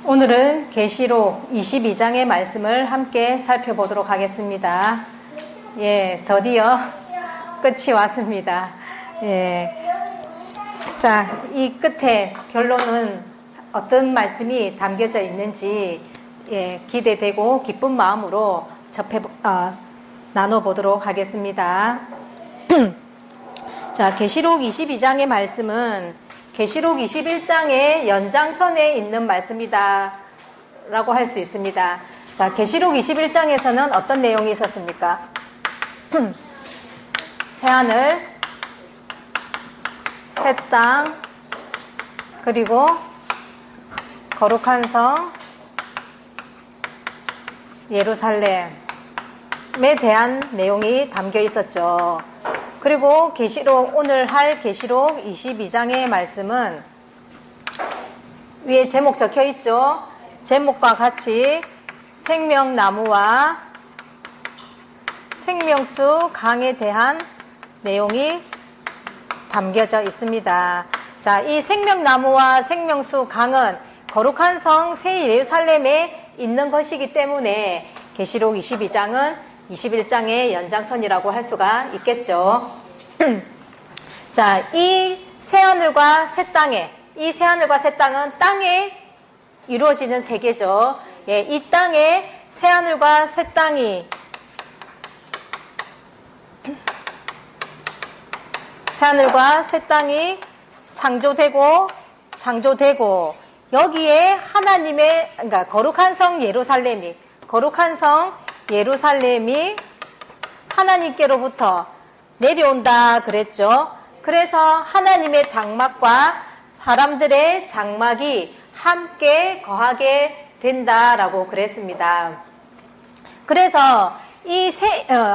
오늘은 계시록 22장의 말씀을 함께 살펴보도록 하겠습니다. 예, 드디어 끝이 왔습니다. 예. 자, 이 끝에 결론은 어떤 말씀이 담겨져 있는지 기대되고 기쁜 마음으로 나눠보도록 하겠습니다. 자, 계시록 22장의 말씀은 계시록 21장의 연장선에 있는 말씀이다 라고 할 수 있습니다. 자, 계시록 21장에서는 어떤 내용이 있었습니까? 새하늘, 새 땅, 그리고 거룩한 성 예루살렘에 대한 내용이 담겨 있었죠. 그리고 오늘 할 계시록 22장의 말씀은 위에 제목 적혀 있죠. 제목과 같이 생명나무와 생명수 강에 대한 내용이 담겨져 있습니다. 자, 이 생명나무와 생명수 강은 거룩한 성 새 예루살렘에 있는 것이기 때문에 계시록 22장은 21장의 연장선이라고 할 수가 있겠죠. 자, 이 새하늘과 새 땅에, 이 새하늘과 새 땅은 땅에 이루어지는 세계죠. 예, 이 땅에 새하늘과 새 땅이 창조되고 여기에 하나님의, 그러니까 거룩한 성 예루살렘이 하나님께로부터 내려온다 그랬죠. 그래서 하나님의 장막과 사람들의 장막이 함께 거하게 된다라고 그랬습니다. 그래서 이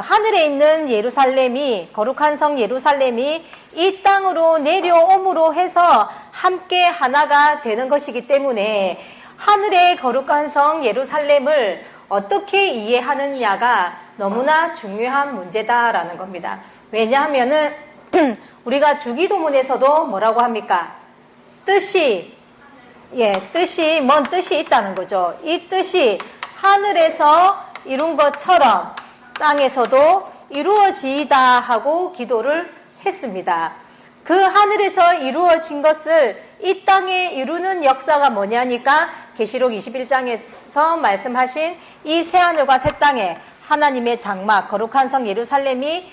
하늘에 있는 예루살렘이, 거룩한 성 예루살렘이 이 땅으로 내려옴으로 해서 함께 하나가 되는 것이기 때문에 하늘의 거룩한 성 예루살렘을 어떻게 이해하느냐가 너무나 중요한 문제다라는 겁니다. 왜냐하면은 우리가 주기도문에서도 뭐라고 합니까? 뜻이 뭔 뜻이 있다는 거죠. 이 뜻이 하늘에서 이룬 것처럼 땅에서도 이루어지이다 하고 기도를 했습니다. 그 하늘에서 이루어진 것을 이 땅에 이루는 역사가 뭐냐니까 계시록 21장에서 말씀하신 이 새하늘과 새 땅에 하나님의 장막, 거룩한 성 예루살렘이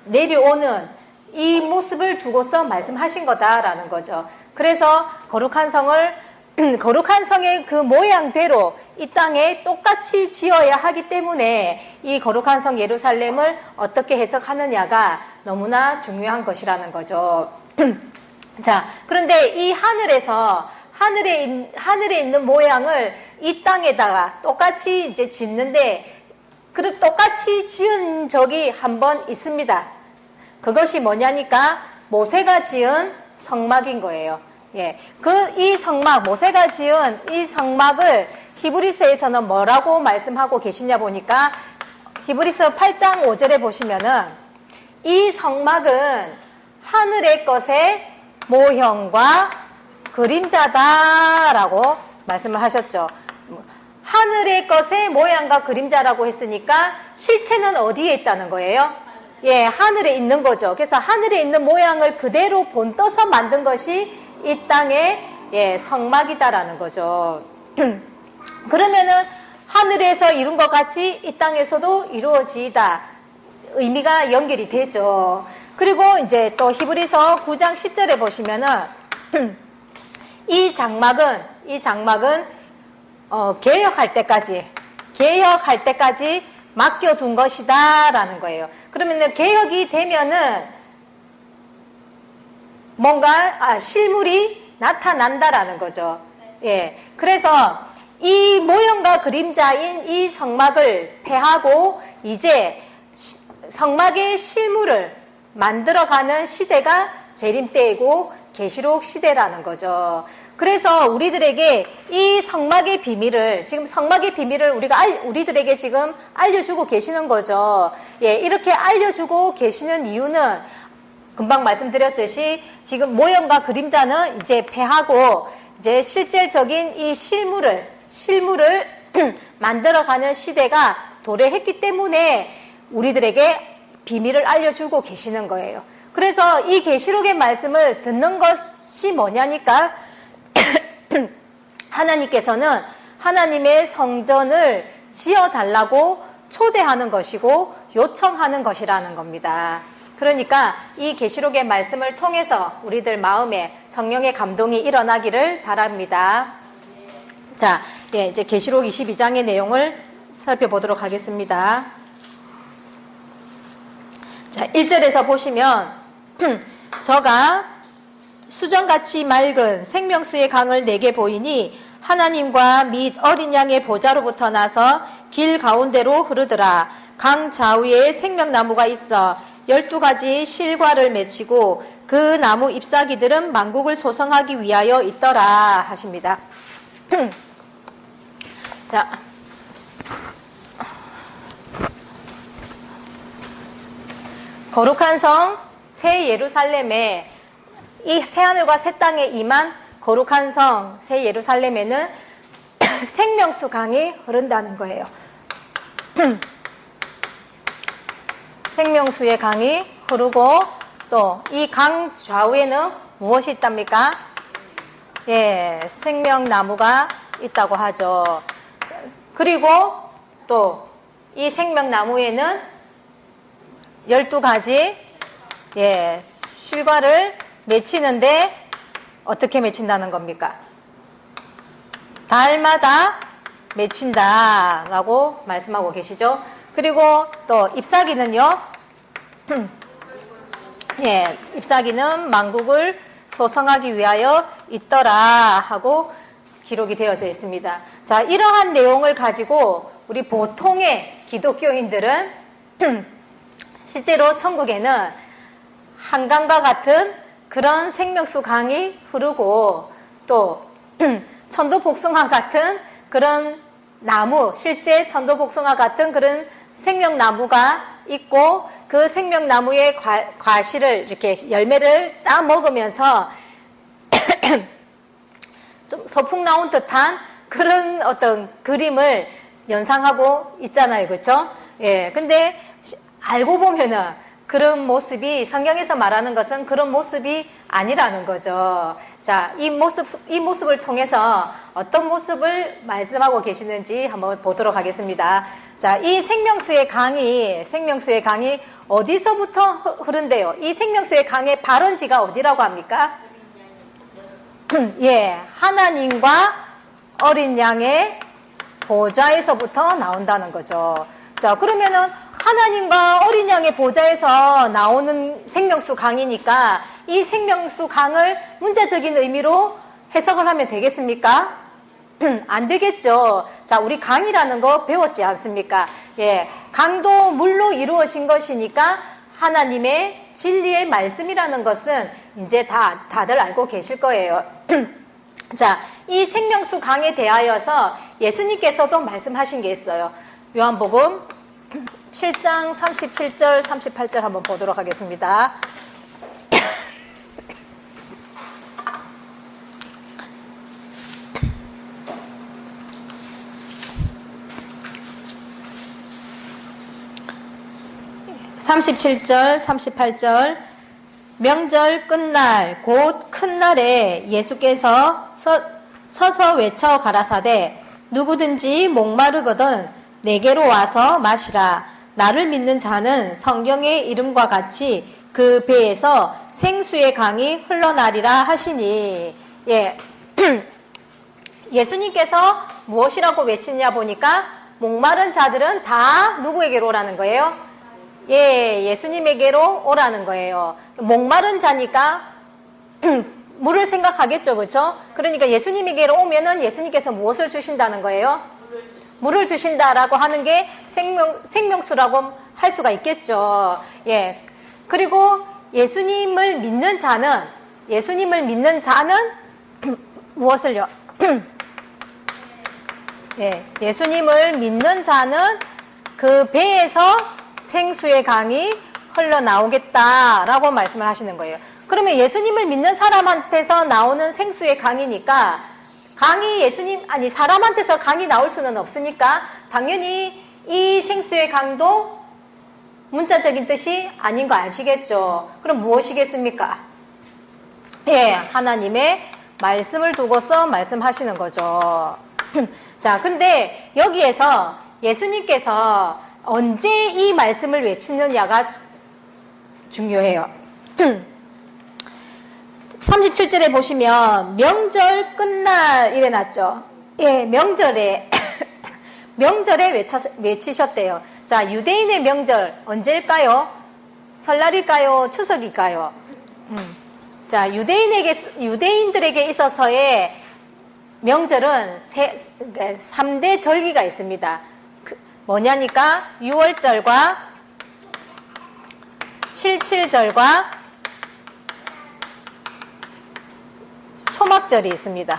내려오는 이 모습을 두고서 말씀하신 거다라는 거죠. 그래서 거룩한 성의 그 모양대로 이 땅에 똑같이 지어야 하기 때문에 이 거룩한 성 예루살렘을 어떻게 해석하느냐가 너무나 중요한 것이라는 거죠. 자, 그런데 이 하늘에 있는 모양을 이 땅에다가 똑같이 이제 짓는데, 똑같이 지은 적이 한 번 있습니다. 그것이 뭐냐니까 모세가 지은 성막인 거예요. 예. 이 성막, 모세가 지은 이 성막을 히브리서에서는 뭐라고 말씀하고 계시냐 보니까 히브리서 8장 5절에 보시면은 이 성막은 하늘의 것의 모형과 그림자다라고 말씀을 하셨죠. 하늘의 것의 모양과 그림자라고 했으니까 실체는 어디에 있다는 거예요? 예, 하늘에 있는 거죠. 그래서 하늘에 있는 모양을 그대로 본떠서 만든 것이 이 땅의 성막이다라는 거죠. 그러면은 하늘에서 이룬 것 같이 이 땅에서도 이루어지다 의미가 연결이 되죠. 그리고 이제 또 히브리서 9장 10절에 보시면은 이 장막은 개혁할 때까지 맡겨둔 것이다라는 거예요. 그러면은 개혁이 되면은 뭔가 실물이 나타난다라는 거죠. 예. 그래서 이 모형과 그림자인 이 성막을 폐하고 이제 성막의 실물을 만들어가는 시대가 재림때이고 계시록 시대라는 거죠. 그래서 우리들에게 이 성막의 비밀을, 지금 성막의 비밀을 우리들에게 지금 알려주고 계시는 거죠. 예, 이렇게 알려주고 계시는 이유는 금방 말씀드렸듯이 지금 모형과 그림자는 이제 폐하고 이제 실질적인 이 실물을 만들어가는 시대가 도래했기 때문에 우리들에게 비밀을 알려주고 계시는 거예요. 그래서 이 계시록의 말씀을 듣는 것이 뭐냐니까 하나님께서는 하나님의 성전을 지어달라고 초대하는 것이고 요청하는 것이라는 겁니다. 그러니까 이 계시록의 말씀을 통해서 우리들 마음에 성령의 감동이 일어나기를 바랍니다. 자, 이제 계시록 22장의 내용을 살펴보도록 하겠습니다. 자, 1절에서 보시면 저가 수정같이 맑은 생명수의 강을 내게 보이니 하나님과 및 어린 양의 보좌로부터 나서 길 가운데로 흐르더라. 강 좌우에 생명나무가 있어 12가지 실과를 맺히고 그 나무 잎사귀들은 만국을 소성하기 위하여 있더라 하십니다. 자, 거룩한 성 새 예루살렘에 이 새하늘과 새 땅에 임한 거룩한 성 새 예루살렘에는 생명수 강이 흐른다는 거예요. 생명수의 강이 흐르고 또 이 강 좌우에는 무엇이 있답니까? 예, 생명나무가 있다고 하죠. 그리고 또 이 생명나무에는 12가지 예, 실과를 맺히는데 어떻게 맺힌다는 겁니까? 달마다 맺힌다라고 말씀하고 계시죠. 그리고 또 잎사귀는요. 예, 잎사귀는 만국을 소성하기 위하여 있더라 하고 기록이 되어져 있습니다. 자, 이러한 내용을 가지고 우리 보통의 기독교인들은 실제로 천국에는 한강과 같은 그런 생명수 강이 흐르고 또 천도복숭아 같은 그런 나무, 실제 천도복숭아 같은 그런 생명나무가 있고 그 생명나무의 과실을 이렇게 열매를 따 먹으면서 좀 소풍 나온 듯한 그런 어떤 그림을 연상하고 있잖아요. 그렇죠? 예. 근데 알고 보면은 그런 모습이 성경에서 말하는 것은 그런 모습이 아니라는 거죠. 자, 이 모습을 통해서 어떤 모습을 말씀하고 계시는지 한번 보도록 하겠습니다. 자, 이 생명수의 강이 어디서부터 흐른대요? 이 생명수의 강의 발원지가 어디라고 합니까? 예, 하나님과 어린 양의 보좌에서부터 나온다는 거죠. 자, 그러면은 하나님과 어린 양의 보좌에서 나오는 생명수 강이니까 이 생명수 강을 문자적인 의미로 해석을 하면 되겠습니까? 안 되겠죠. 자, 우리 강이라는 거 배웠지 않습니까? 예, 강도 물로 이루어진 것이니까 하나님의 진리의 말씀이라는 것은 이제 다들 알고 계실 거예요. 자, 이 생명수 강에 대하여서 예수님께서도 말씀하신 게 있어요. 요한복음 7장 37절 38절 한번 보도록 하겠습니다. (37절) (38절) 명절 끝날 곧 큰 날에 예수께서 서서 외쳐 가라사대 누구든지 목마르거든 내게로 와서 마시라. 나를 믿는 자는 성경의 이름과 같이 그 배에서 생수의 강이 흘러나리라 하시니. 예. 예수님께서 무엇이라고 외치냐 보니까 목마른 자들은 다 누구에게로 오라는 거예요? 예, 예수님에게로 오라는 거예요. 목마른 자니까 물을 생각하겠죠, 그렇죠? 그러니까 예수님에게로 오면은 예수님께서 무엇을 주신다는 거예요? 물을 주신다라고 하는 게 생명수라고 할 수가 있겠죠. 예. 그리고 예수님을 믿는 자는 무엇을요? 예. 예수님을 믿는 자는 그 배에서 생수의 강이 흘러나오겠다라고 말씀을 하시는 거예요. 그러면 예수님을 믿는 사람한테서 나오는 생수의 강이니까 강이 예수님, 아니, 사람한테서 강이 나올 수는 없으니까 당연히 이 생수의 강도 문자적인 뜻이 아닌 거 아시겠죠? 그럼 무엇이겠습니까? 예, 하나님의 말씀을 두고서 말씀하시는 거죠. 자, 근데 여기에서 예수님께서 언제 이 말씀을 외치느냐가 중요해요. 37절에 보시면 명절 끝날 이래 놨죠. 예, 명절에 외치셨대요. 자, 유대인의 명절 언제일까요? 설날일까요? 추석일까요? 자, 유대인들에게 있어서의 명절은 3대 절기가 있습니다. 뭐냐니까 6월절과 77절과 초막절이 있습니다.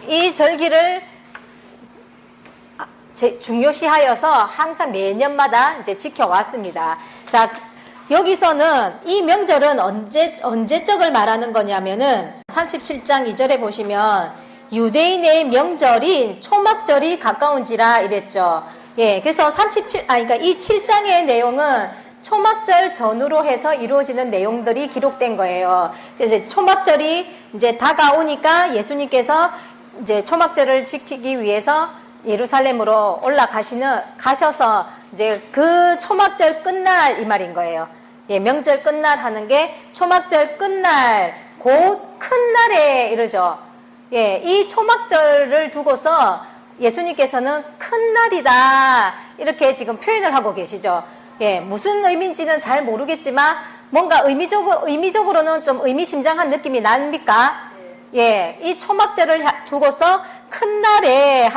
이 절기를 중요시하여서 항상 매년마다 이제 지켜왔습니다. 자, 여기서는 이 명절은 언제적을 말하는 거냐면은 37장 2절에 보시면 유대인의 명절인 초막절이 가까운지라 이랬죠. 예, 그래서 그러니까 이 7장의 내용은 초막절 전후로 해서 이루어지는 내용들이 기록된 거예요. 그래서 초막절이 이제 다가오니까 예수님께서 이제 초막절을 지키기 위해서 예루살렘으로 가셔서 이제 그 초막절 끝날 이 말인 거예요. 예, 명절 끝날 하는 게 초막절 끝날 곧 큰 날에 이르죠. 예, 이 초막절을 두고서 예수님께서는 큰 날이다 이렇게 지금 표현을 하고 계시죠. 예, 무슨 의미인지는 잘 모르겠지만 뭔가 의미적으로는 좀 의미심장한 느낌이 납니까? 예, 이 초막절을 두고서 큰 날에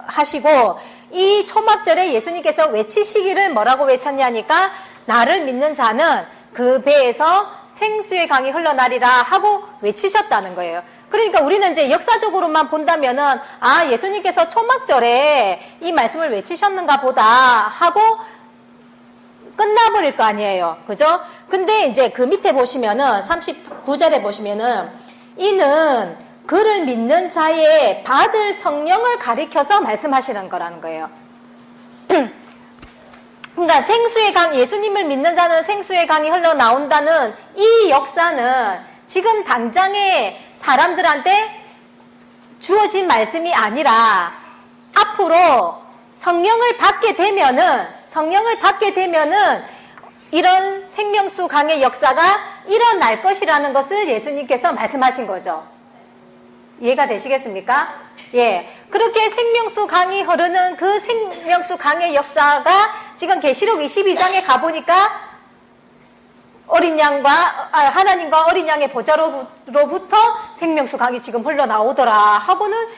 하시고 이 초막절에 예수님께서 외치시기를 뭐라고 외쳤냐니까 나를 믿는 자는 그 배에서 생수의 강이 흘러나리라 하고 외치셨다는 거예요. 그러니까 우리는 이제 역사적으로만 본다면은 아, 예수님께서 초막절에 이 말씀을 외치셨는가 보다 하고 끝나버릴 거 아니에요. 그죠? 근데 이제 그 밑에 보시면은 39절에 보시면은 이는 그를 믿는 자의 받을 성령을 가리켜서 말씀하시는 거라는 거예요. 그러니까 생수의 강, 예수님을 믿는 자는 생수의 강이 흘러나온다는 이 역사는 지금 당장의 사람들한테 주어진 말씀이 아니라 앞으로 성령을 받게 되면은 이런 생명수 강의 역사가 일어날 것이라는 것을 예수님께서 말씀하신 거죠. 이해가 되시겠습니까? 예. 그렇게 생명수 강이 흐르는 그 생명수 강의 역사가 지금 계시록 22장에 가보니까 어린 양과, 하나님과 어린 양의 보좌로부터 생명수 강이 지금 흘러나오더라 하고는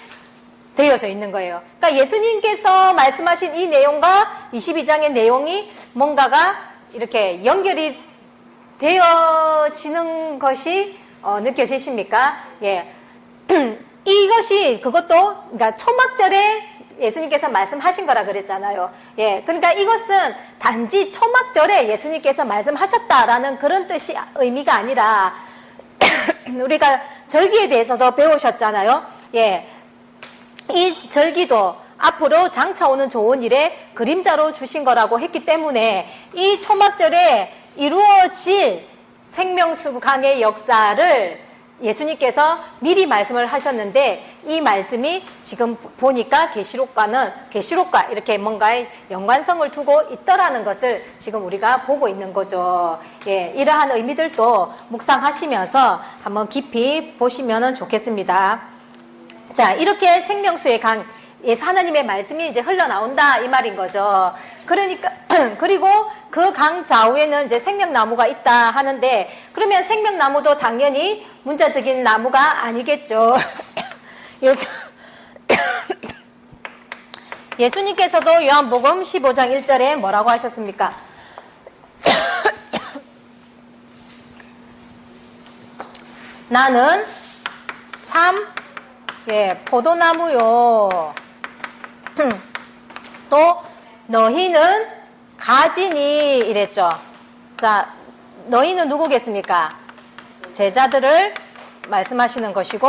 되어져 있는 거예요. 그러니까 예수님께서 말씀하신 이 내용과 22장의 내용이 뭔가가 이렇게 연결이 되어지는 것이 느껴지십니까? 예. 이것이 그것도 그러니까 초막절에 예수님께서 말씀하신 거라 그랬잖아요. 예. 그러니까 이것은 단지 초막절에 예수님께서 말씀하셨다라는 그런 의미가 아니라 우리가 절기에 대해서도 배우셨잖아요. 예. 이 절기도 앞으로 장차 오는 좋은 일에 그림자로 주신 거라고 했기 때문에 이 초막절에 이루어질 생명수 강의 역사를 예수님께서 미리 말씀을 하셨는데 이 말씀이 지금 보니까 계시록과 이렇게 뭔가의 연관성을 두고 있더라는 것을 지금 우리가 보고 있는 거죠. 예, 이러한 의미들도 묵상하시면서 한번 깊이 보시면 좋겠습니다. 자, 이렇게 생명수의 강에서 하나님의 말씀이 이제 흘러나온다 이 말인 거죠. 그러니까 그리고 그 강 좌우에는 이제 생명나무가 있다 하는데 그러면 생명나무도 당연히 문자적인 나무가 아니겠죠. 예수님께서도 요한복음 15장 1절에 뭐라고 하셨습니까? 나는 참 포도나무요. 또 너희는 가지니 이랬죠. 자, 너희는 누구겠습니까? 제자들을 말씀하시는 것이고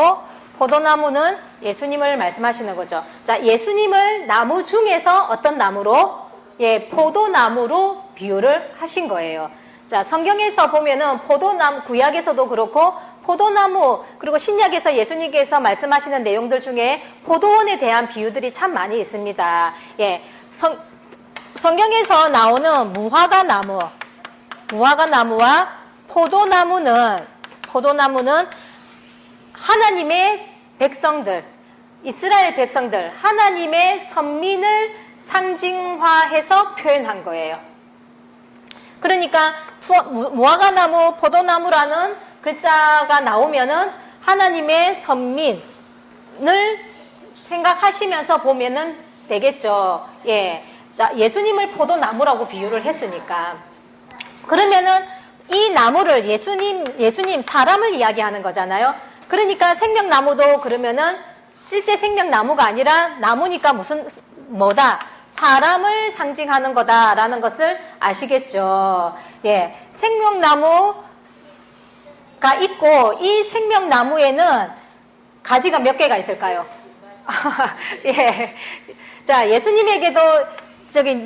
포도나무는 예수님을 말씀하시는 거죠. 자, 예수님을 나무 중에서 어떤 나무로? 예, 포도나무로 비유를 하신 거예요. 자, 성경에서 보면은 포도나무, 구약에서도 그렇고 포도나무, 그리고 신약에서 예수님께서 말씀하시는 내용들 중에 포도원에 대한 비유들이 참 많이 있습니다. 예, 성경에서 나오는 무화과나무와 포도나무는 하나님의 백성들, 이스라엘 백성들, 하나님의 선민을 상징화해서 표현한 거예요. 그러니까 무화과나무, 포도나무라는 글자가 나오면은 하나님의 선민을 생각하시면서 보면은 되겠죠. 예. 자, 예수님을 포도나무라고 비유를 했으니까. 그러면은 이 나무를 예수님 사람을 이야기하는 거잖아요. 그러니까 생명나무도 그러면은 실제 생명나무가 아니라 나무니까 뭐다? 사람을 상징하는 거다라는 것을 아시겠죠. 예. 생명나무가 있고 이 생명나무에는 가지가 몇 개가 있을까요? 예. 자, 예수님에게도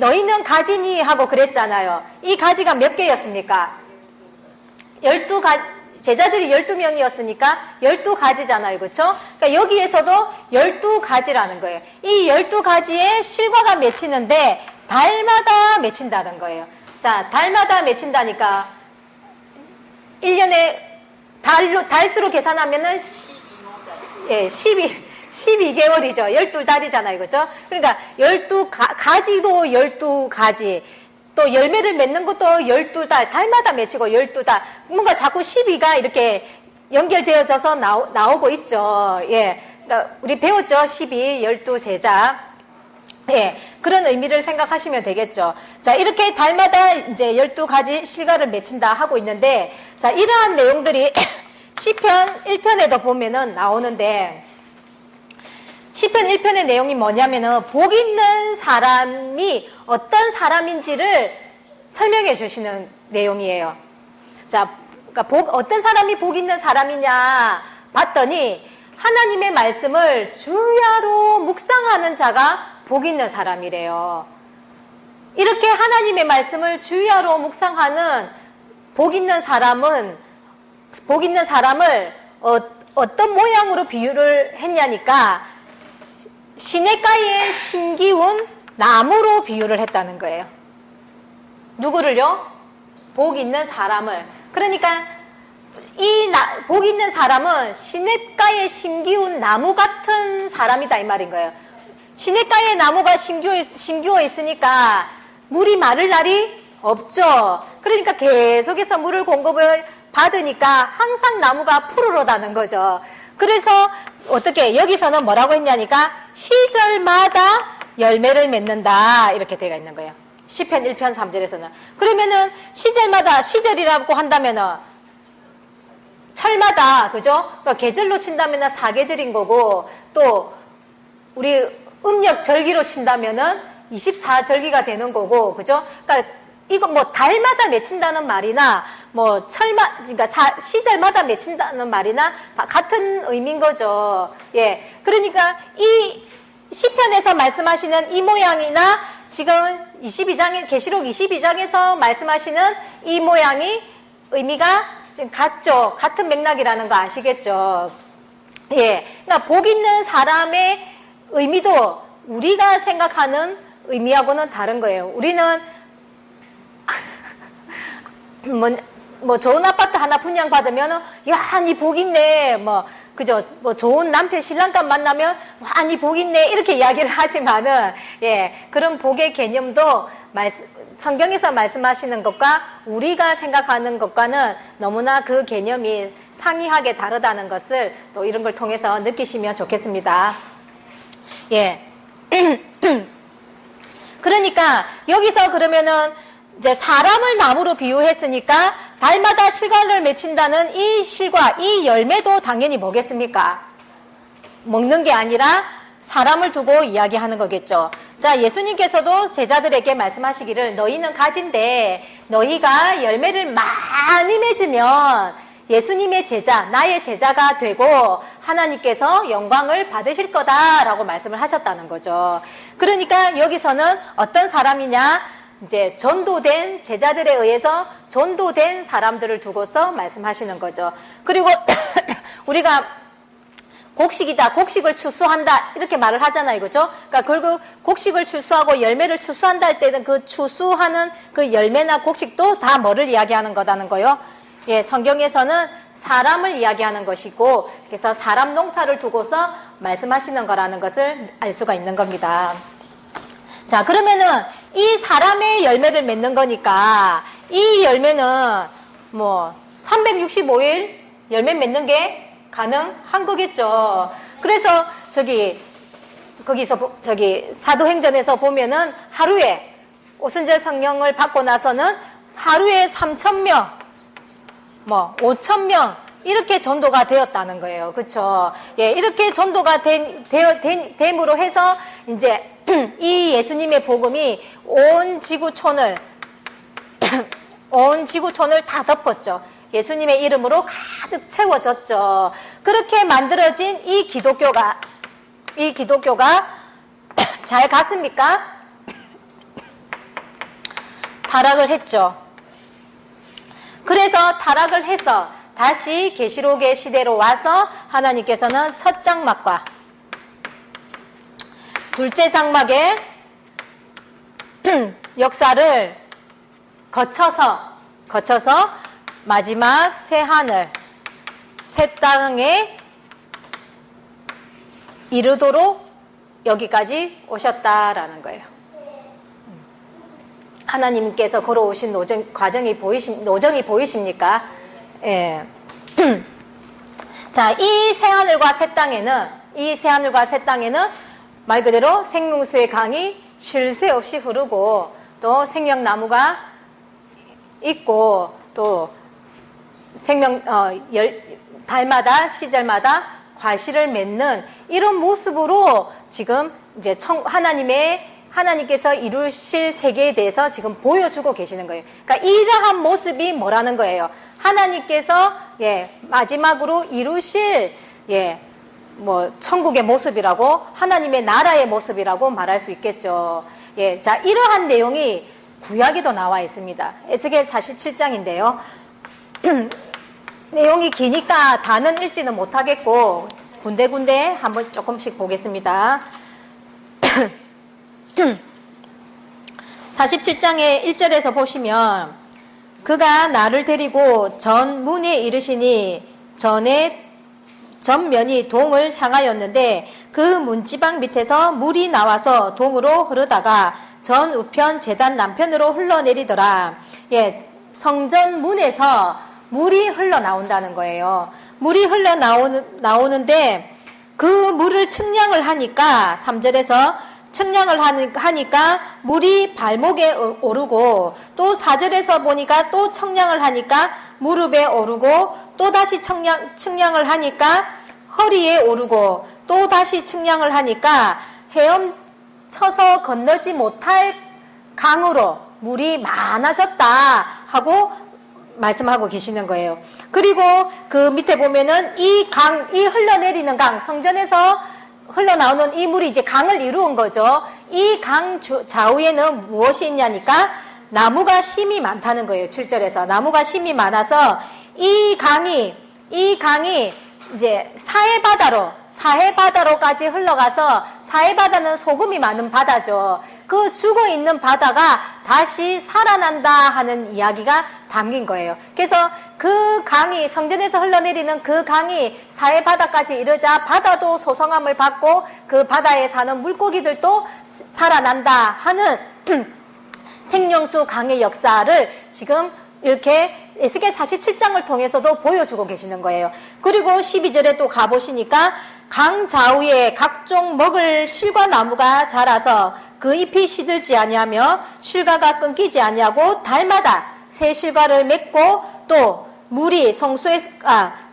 너희는 가지니 하고 그랬잖아요. 이 가지가 몇 개였습니까? 12가지, 제자들이 12명이었으니까 12가지잖아요. 그렇죠? 그러니까 여기에서도 12가지라는 거예요. 이 12가지에 실과가 맺히는데 달마다 맺힌다는 거예요. 자, 달마다 맺힌다니까 1년에 달수로 계산하면은 12개월이죠. 12달이잖아요. 그죠? 그러니까 12가지도 12가지. 또 열매를 맺는 것도 12달. 달마다 맺히고 12달. 뭔가 자꾸 12가 이렇게 연결되어져서 나오고 있죠. 예. 그러니까 우리 배웠죠. 12제자. 예. 그런 의미를 생각하시면 되겠죠. 자, 이렇게 달마다 이제 12가지 실과를 맺힌다 하고 있는데, 자, 이러한 내용들이 시편 1편에도 보면은 나오는데, 시편 1편의 내용이 뭐냐면은 복 있는 사람이 어떤 사람인지를 설명해 주시는 내용이에요. 자, 그러니까 어떤 사람이 복 있는 사람이냐 봤더니 하나님의 말씀을 주야로 묵상하는 자가 복 있는 사람이래요. 이렇게 하나님의 말씀을 주야로 묵상하는 복 있는 사람을 어떤 모양으로 비유를 했냐니까 시냇가에 심기운 나무로 비유를 했다는 거예요. 누구를요? 복 있는 사람을. 그러니까 복 있는 사람은 시냇가에 심기운 나무 같은 사람이다 이 말인 거예요. 시냇가에 나무가 심기워 있으니까 물이 마를 날이 없죠. 그러니까 계속해서 물을 공급을 받으니까 항상 나무가 푸르르다는 거죠. 그래서 어떻게 여기서는 뭐라고 했냐니까 시절마다 열매를 맺는다 이렇게 되어 있는 거예요. 시편 1편 3절에서는. 그러면은 시절이라고 한다면은 철마다 그죠? 그러니까 계절로 친다면은 사계절인 거고 또 우리 음력 절기로 친다면은 24절기가 되는 거고 그죠? 그러니까 이거 뭐 달마다 맺힌다는 말이나 뭐 그러니까 시절마다 맺힌다는 말이나 다 같은 의미인 거죠. 예. 그러니까 이 시편에서 말씀하시는 이 모양이나 지금 계시록 22장에서 말씀하시는 이 모양이 의미가 지금 같죠. 같은 맥락이라는 거 아시겠죠. 예. 그러니까 복 있는 사람의 의미도 우리가 생각하는 의미하고는 다른 거예요. 우리는 뭐 좋은 아파트 하나 분양받으면 야, 니 복 있네. 그죠? 좋은 남편 신랑감 만나면 와, 니 복 있네. 이렇게 이야기를 하지만은 예, 그런 복의 개념도 성경에서 말씀하시는 것과 우리가 생각하는 것과는 너무나 그 개념이 상이하게 다르다는 것을 또 이런 걸 통해서 느끼시면 좋겠습니다. 예. 그러니까 여기서 그러면은 이제 사람을 나무로 비유했으니까 달마다 실과를 맺힌다는 이 실과, 이 열매도 당연히 뭐겠습니까? 먹는 게 아니라 사람을 두고 이야기하는 거겠죠. 자, 예수님께서도 제자들에게 말씀하시기를 너희는 가지인데 너희가 열매를 많이 맺으면 예수님의 제자, 나의 제자가 되고 하나님께서 영광을 받으실 거다라고 말씀을 하셨다는 거죠. 그러니까 여기서는 어떤 사람이냐? 이제 전도된 제자들에 의해서 전도된 사람들을 두고서 말씀하시는 거죠. 그리고 우리가 곡식이다, 곡식을 추수한다 이렇게 말을 하잖아요, 그죠? 그러니까 결국 곡식을 추수하고 열매를 추수한다 할 때는 그 추수하는 그 열매나 곡식도 다 뭐를 이야기하는 거다는 거요? 예, 성경에서는 사람을 이야기하는 것이고, 그래서 사람 농사를 두고서 말씀하시는 거라는 것을 알 수가 있는 겁니다. 자, 그러면은 이 사람의 열매를 맺는 거니까 이 열매는 뭐 365일 열매 맺는 게 가능한 거겠죠. 그래서 거기서 사도행전에서 보면은 하루에 오순절 성령을 받고 나서는 하루에 3,000명, 뭐 5,000명 이렇게 전도가 되었다는 거예요. 그렇죠? 예, 이렇게 전도가 됨으로 해서 이제 이 예수님의 복음이 온 지구촌을 다 덮었죠. 예수님의 이름으로 가득 채워졌죠. 그렇게 만들어진 이 기독교가 잘 갔습니까? 타락을 했죠. 그래서 타락을 해서 다시 계시록의 시대로 와서 하나님께서는 첫 장막과 둘째 장막의 역사를 거쳐서 마지막 새 하늘, 새 땅에 이르도록 여기까지 오셨다라는 거예요. 하나님께서 걸어오신 노정이 보이십니까? 예. 자, 이 새 하늘과 새 땅에는 말 그대로 생명수의 강이 쉴 새 없이 흐르고 또 생명나무가 있고 또 달마다 시절마다 과실을 맺는 이런 모습으로 지금 이제 하나님께서 이루실 세계에 대해서 지금 보여주고 계시는 거예요. 그러니까 이러한 모습이 뭐라는 거예요? 하나님께서 마지막으로 이루실 천국의 모습이라고, 하나님의 나라의 모습이라고 말할 수 있겠죠. 자, 이러한 내용이 구약에도 나와 있습니다. 에스겔 47장인데요. 내용이 기니까 다는 읽지는 못하겠고 군데군데 한번 조금씩 보겠습니다. 47장의 1절에서 보시면 그가 나를 데리고 전 문에 이르시니 전면이 동을 향하였는데 그 문지방 밑에서 물이 나와서 동으로 흐르다가 전 우편 제단 남편으로 흘러내리더라. 성전 문에서 물이 흘러나온다는 거예요. 물이 흘러나오는데 그 물을 측량을 하니까 3절에서 측량을 하니까 물이 발목에 오르고 또 4절에서 보니까 또 측량을 하니까 무릎에 오르고 또 다시 측량을 하니까 허리에 오르고 또 다시 측량을 하니까 헤엄쳐서 건너지 못할 강으로 물이 많아졌다 하고 말씀하고 계시는 거예요. 그리고 그 밑에 보면은 이 흘러내리는 강, 성전에서 흘러나오는 이 물이 이제 강을 이루은 거죠. 이 강 좌우에는 무엇이 있냐니까 나무가 심이 많다는 거예요. 7절에서 나무가 심이 많아서 이 강이 이제 사해바다로까지 흘러가서, 사해바다는 소금이 많은 바다죠. 그 죽어있는 바다가 다시 살아난다 하는 이야기가 담긴 거예요. 그래서 그 강이, 성전에서 흘러내리는 그 강이 사해바다까지 이르자 바다도 소성함을 받고 그 바다에 사는 물고기들도 살아난다 하는 생명수 강의 역사를 지금 이렇게 에스겔 47장을 통해서도 보여주고 계시는 거예요. 그리고 12절에 또 가보시니까 강 좌우에 각종 먹을 실과 나무가 자라서 그 잎이 시들지 아니하며 실과가 끊기지 아니하고 달마다 새 실과를 맺고 또 물이 성소에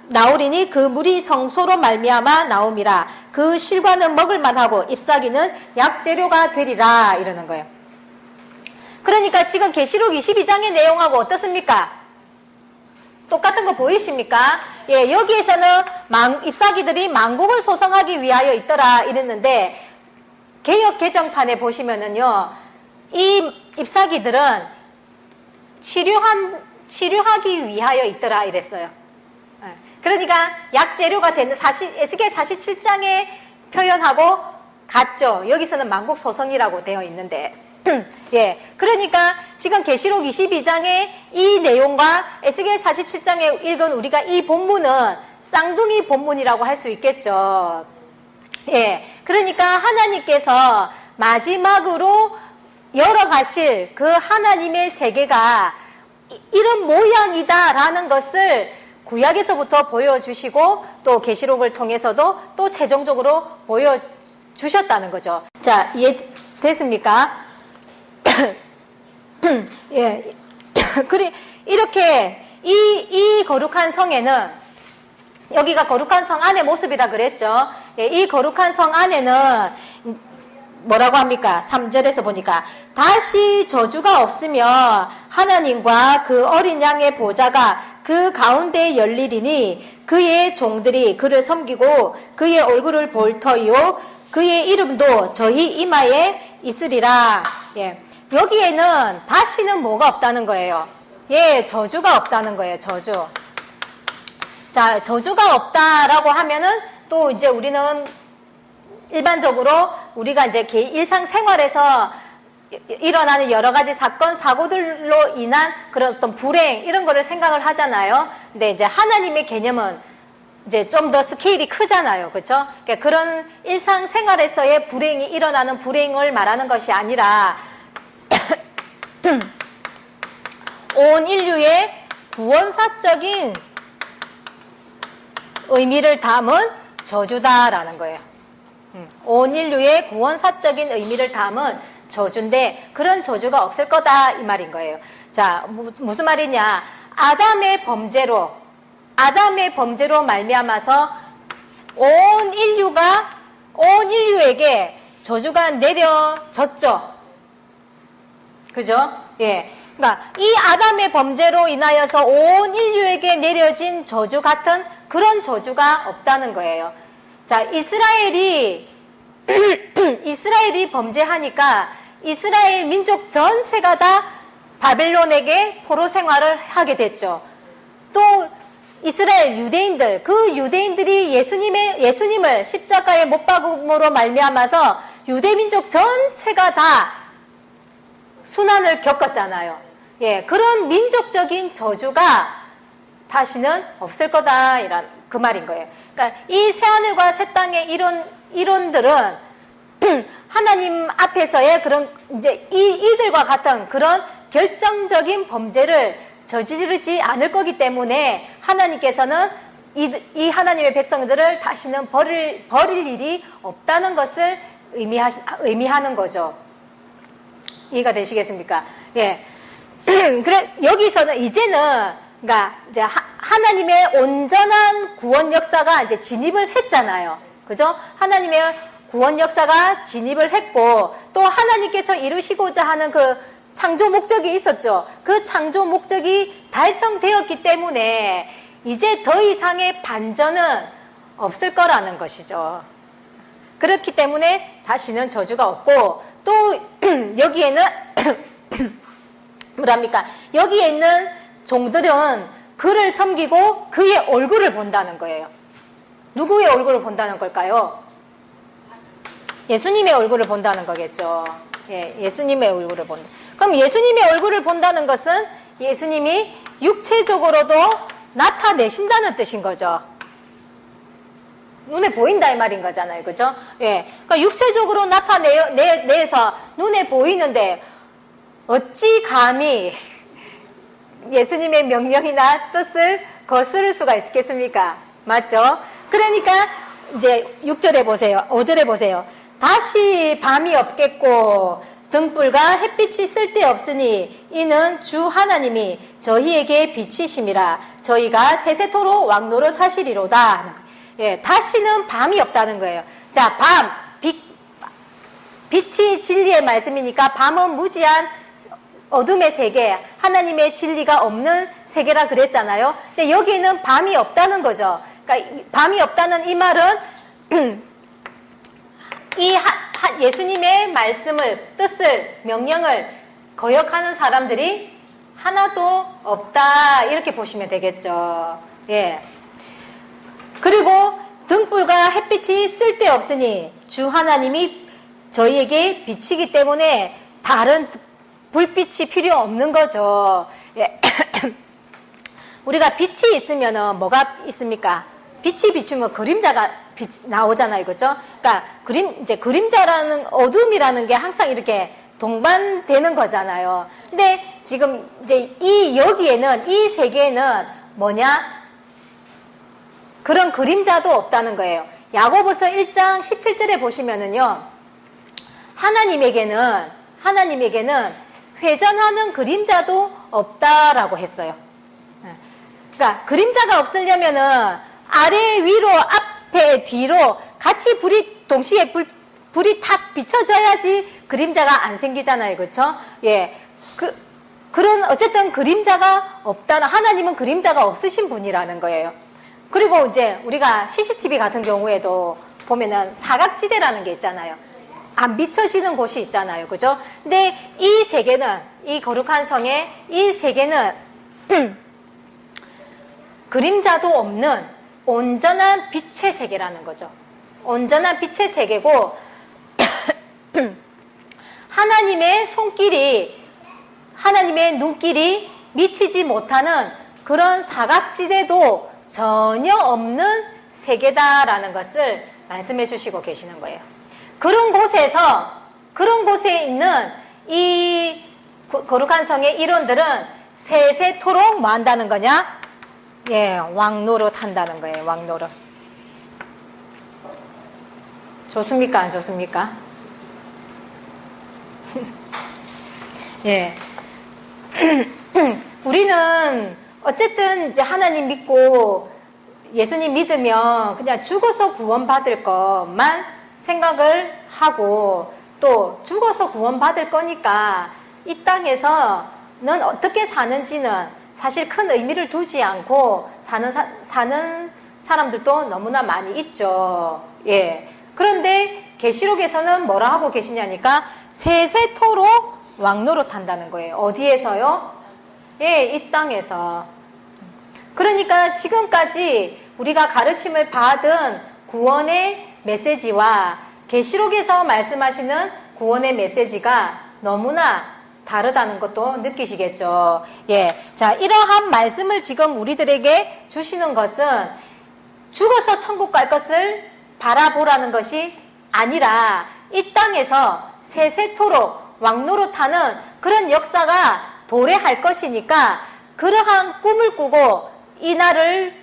나오리니 그 물이 성소로 말미암아 나옴이라. 그 실과는 먹을만하고 잎사귀는 약재료가 되리라 이러는 거예요. 그러니까 지금 계시록 22장의 내용하고 어떻습니까? 똑같은 거 보이십니까? 예, 여기에서는 잎사귀들이 만국을 소성하기 위하여 있더라 이랬는데 개역 개정판에 보시면은요, 이 잎사귀들은 치료하기 위하여 있더라 이랬어요. 그러니까 약재료가 되는 에스겔 47장에 표현하고 같죠. 여기서는 만국 소성이라고 되어 있는데 예, 그러니까 지금 계시록 22장의 이 내용과 에스겔 47장에 읽은 우리가 이 본문은 쌍둥이 본문이라고 할 수 있겠죠. 예, 그러니까 하나님께서 마지막으로 열어가실 그 하나님의 세계가 이런 모양이다라는 것을 구약에서부터 보여주시고 또 계시록을 통해서도 또 최종적으로 보여주셨다는 거죠. 자, 이해됐습니까? 예. 그래, 이렇게 이 거룩한 성에는, 여기가 거룩한 성 안의 모습이다 그랬죠. 예, 이 거룩한 성 안에는 뭐라고 합니까? 3절에서 보니까 다시 저주가 없으며 하나님과 그 어린 양의 보좌가 그 가운데 열리리니 그의 종들이 그를 섬기고 그의 얼굴을 볼 터이요 그의 이름도 저희 이마에 있으리라. 예, 여기에는 다시는 뭐가 없다는 거예요? 예, 저주가 없다는 거예요. 저주. 자, 저주가 없다라고 하면은 또 이제 우리는 일반적으로 우리가 이제 일상생활에서 일어나는 여러 가지 사건, 사고들로 인한 그런 어떤 불행, 이런 거를 생각을 하잖아요. 근데 이제 하나님의 개념은 이제 좀 더 스케일이 크잖아요. 그렇죠? 그러니까 그런 일상생활에서의 불행이 일어나는 불행을 말하는 것이 아니라 온 인류의 구원사적인 의미를 담은 저주다라는 거예요. 온 인류의 구원사적인 의미를 담은 저주인데 그런 저주가 없을 거다 이 말인 거예요. 자, 무슨 말이냐? 아담의 범죄로 말미암아서 온 인류에게 저주가 내려졌죠. 그죠? 예. 그러니까 이 아담의 범죄로 인하여서 온 인류에게 내려진 저주 같은 그런 저주가 없다는 거예요. 자, 이스라엘이 범죄하니까 이스라엘 민족 전체가 다 바벨론에게 포로 생활을 하게 됐죠. 또 이스라엘 유대인들, 그 유대인들이 예수님을 십자가에 못 박음으로 말미암아서 유대 민족 전체가 다 순환을 겪었잖아요. 예, 그런 민족적인 저주가 다시는 없을 거다 이란 그 말인 거예요. 그러니까 이 새하늘과 새 땅의 이론들은 하나님 앞에서의 그런 이제 이들과 같은 그런 결정적인 범죄를 저지르지 않을 거기 때문에 하나님께서는 이 하나님의 백성들을 다시는 버릴 일이 없다는 것을 의미하는 거죠. 이해가 되시겠습니까? 예. 그래 여기서는 이제는 그러니까 이제 하나님의 온전한 구원 역사가 이제 진입을 했잖아요. 그죠? 하나님의 구원 역사가 진입을 했고 또 하나님께서 이루시고자 하는 그 창조 목적이 있었죠. 그 창조 목적이 달성되었기 때문에 이제 더 이상의 반전은 없을 거라는 것이죠. 그렇기 때문에 다시는 저주가 없고 또 여기에는 뭐랍니까? 여기에 있는 종들은 그를 섬기고 그의 얼굴을 본다는 거예요. 누구의 얼굴을 본다는 걸까요? 예수님의 얼굴을 본다는 거겠죠. 예, 예수님의 얼굴을 본다. 그럼 예수님의 얼굴을 본다는 것은 예수님이 육체적으로도 나타내신다는 뜻인 거죠. 눈에 보인다 이 말인 거잖아요. 그죠? 예. 그러니까 육체적으로 나타내서 눈에 보이는데 어찌 감히 예수님의 명령이나 뜻을 거스를 수가 있겠습니까? 맞죠? 그러니까 이제 6절에 보세요. 5절에 보세요. 다시 밤이 없겠고 등불과 햇빛이 쓸데없으니 이는 주 하나님이 저희에게 빛이심이라 저희가 세세토록 왕노릇 하시리로다. 예, 다시는 밤이 없다는 거예요. 자, 빛이 진리의 말씀이니까 밤은 무지한 어둠의 세계, 하나님의 진리가 없는 세계라 그랬잖아요. 근데 여기에는 밤이 없다는 거죠. 그러니까 밤이 없다는 이 말은 이 예수님의 말씀을, 뜻을, 명령을 거역하는 사람들이 하나도 없다, 이렇게 보시면 되겠죠. 예. 그리고 등불과 햇빛이 쓸데없으니 주 하나님이 저희에게 빛이기 때문에 다른 불빛이 필요 없는 거죠. 예. 우리가 빛이 있으면 뭐가 있습니까? 빛이 비추면 그림자가 나오잖아요. 그죠? 그러니까 그림자라는, 어둠이라는 게 항상 이렇게 동반되는 거잖아요. 근데 지금 이제 여기에는, 이 세계에는 뭐냐? 그런 그림자도 없다는 거예요. 야고보서 1장 17절에 보시면은요, 하나님에게는 회전하는 그림자도 없다라고 했어요. 그러니까 그림자가 없으려면은 아래, 위로, 앞에, 뒤로 같이 동시에 불이 탁 비춰져야지 그림자가 안 생기잖아요. 그렇죠? 예. 그런 어쨌든 그림자가 없다는, 하나님은 그림자가 없으신 분이라는 거예요. 그리고 이제 우리가 CCTV 같은 경우에도 보면은 사각지대라는 게 있잖아요. 안 비춰지는 곳이 있잖아요. 그죠? 근데 이 세계는, 이 거룩한 성의 이 세계는 그림자도 없는 온전한 빛의 세계라는 거죠. 온전한 빛의 세계고 하나님의 손길이, 하나님의 눈길이 미치지 못하는 그런 사각지대도 전혀 없는 세계다라는 것을 말씀해 주시고 계시는 거예요. 그런 곳에 있는 이 거룩한 성의 일원들은 세세토록 뭐 한다는 거냐? 예, 왕노릇 한다는 거예요. 왕노릇. 좋습니까? 안 좋습니까? 예. 우리는 어쨌든 이제 하나님 믿고 예수님 믿으면 그냥 죽어서 구원받을 것만 생각을 하고, 또 죽어서 구원받을 거니까 이 땅에서는 어떻게 사는지는 사실 큰 의미를 두지 않고 사는 사람들도 너무나 많이 있죠. 예. 그런데 계시록에서는 뭐라 하고 계시냐니까 세세토록 왕노릇 한다는 거예요. 어디에서요? 예, 이 땅에서. 그러니까 지금까지 우리가 가르침을 받은 구원의 메시지와 계시록에서 말씀하시는 구원의 메시지가 너무나 다르다는 것도 느끼시겠죠. 예. 자, 이러한 말씀을 지금 우리들에게 주시는 것은 죽어서 천국 갈 것을 바라보라는 것이 아니라 이 땅에서 세세토록 왕노릇하는 그런 역사가 도래할 것이니까 그러한 꿈을 꾸고 이 날을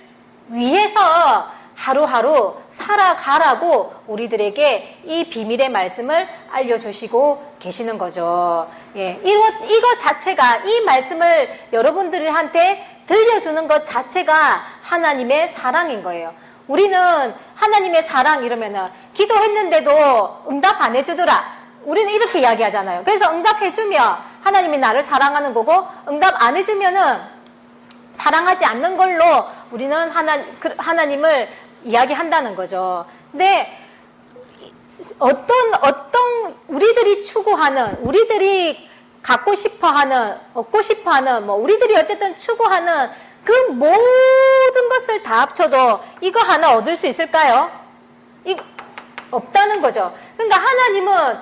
위해서 하루하루 살아가라고 우리들에게 이 비밀의 말씀을 알려주시고 계시는 거죠. 예, 이것 자체가, 이 말씀을 여러분들한테 들려주는 것 자체가 하나님의 사랑인 거예요. 우리는 하나님의 사랑 이러면은 기도했는데도 응답 안 해주더라. 우리는 이렇게 이야기하잖아요. 그래서 응답해주면 하나님이 나를 사랑하는 거고, 응답 안 해주면은 사랑하지 않는 걸로 우리는 하나님을 이야기한다는 거죠. 근데 어떤 우리들이 추구하는, 우리들이 갖고 싶어하는, 얻고 싶어하는, 뭐 우리들이 어쨌든 추구하는 그 모든 것을 다 합쳐도 이거 하나 얻을 수 있을까요? 이거 없다는 거죠. 그러니까 하나님은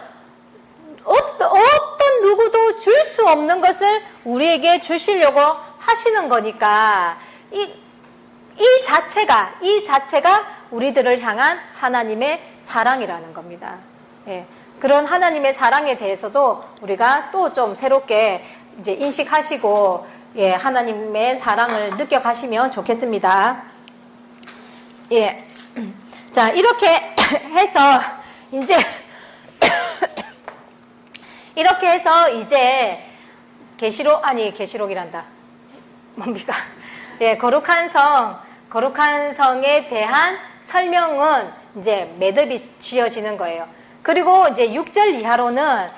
어떤 누구도 줄 수 없는 것을 우리에게 주시려고 하시는 거니까 이 자체가 우리들을 향한 하나님의 사랑이라는 겁니다. 예. 그런 하나님의 사랑에 대해서도 우리가 또 좀 새롭게 이제 인식하시고, 예, 하나님의 사랑을 느껴가시면 좋겠습니다. 예. 자, 이렇게 해서 이제 계시록이란다. 뭡니까? 예, 거룩한 성에 대한 설명은 이제 매듭이 지어지는 거예요. 그리고 이제 6절 이하로는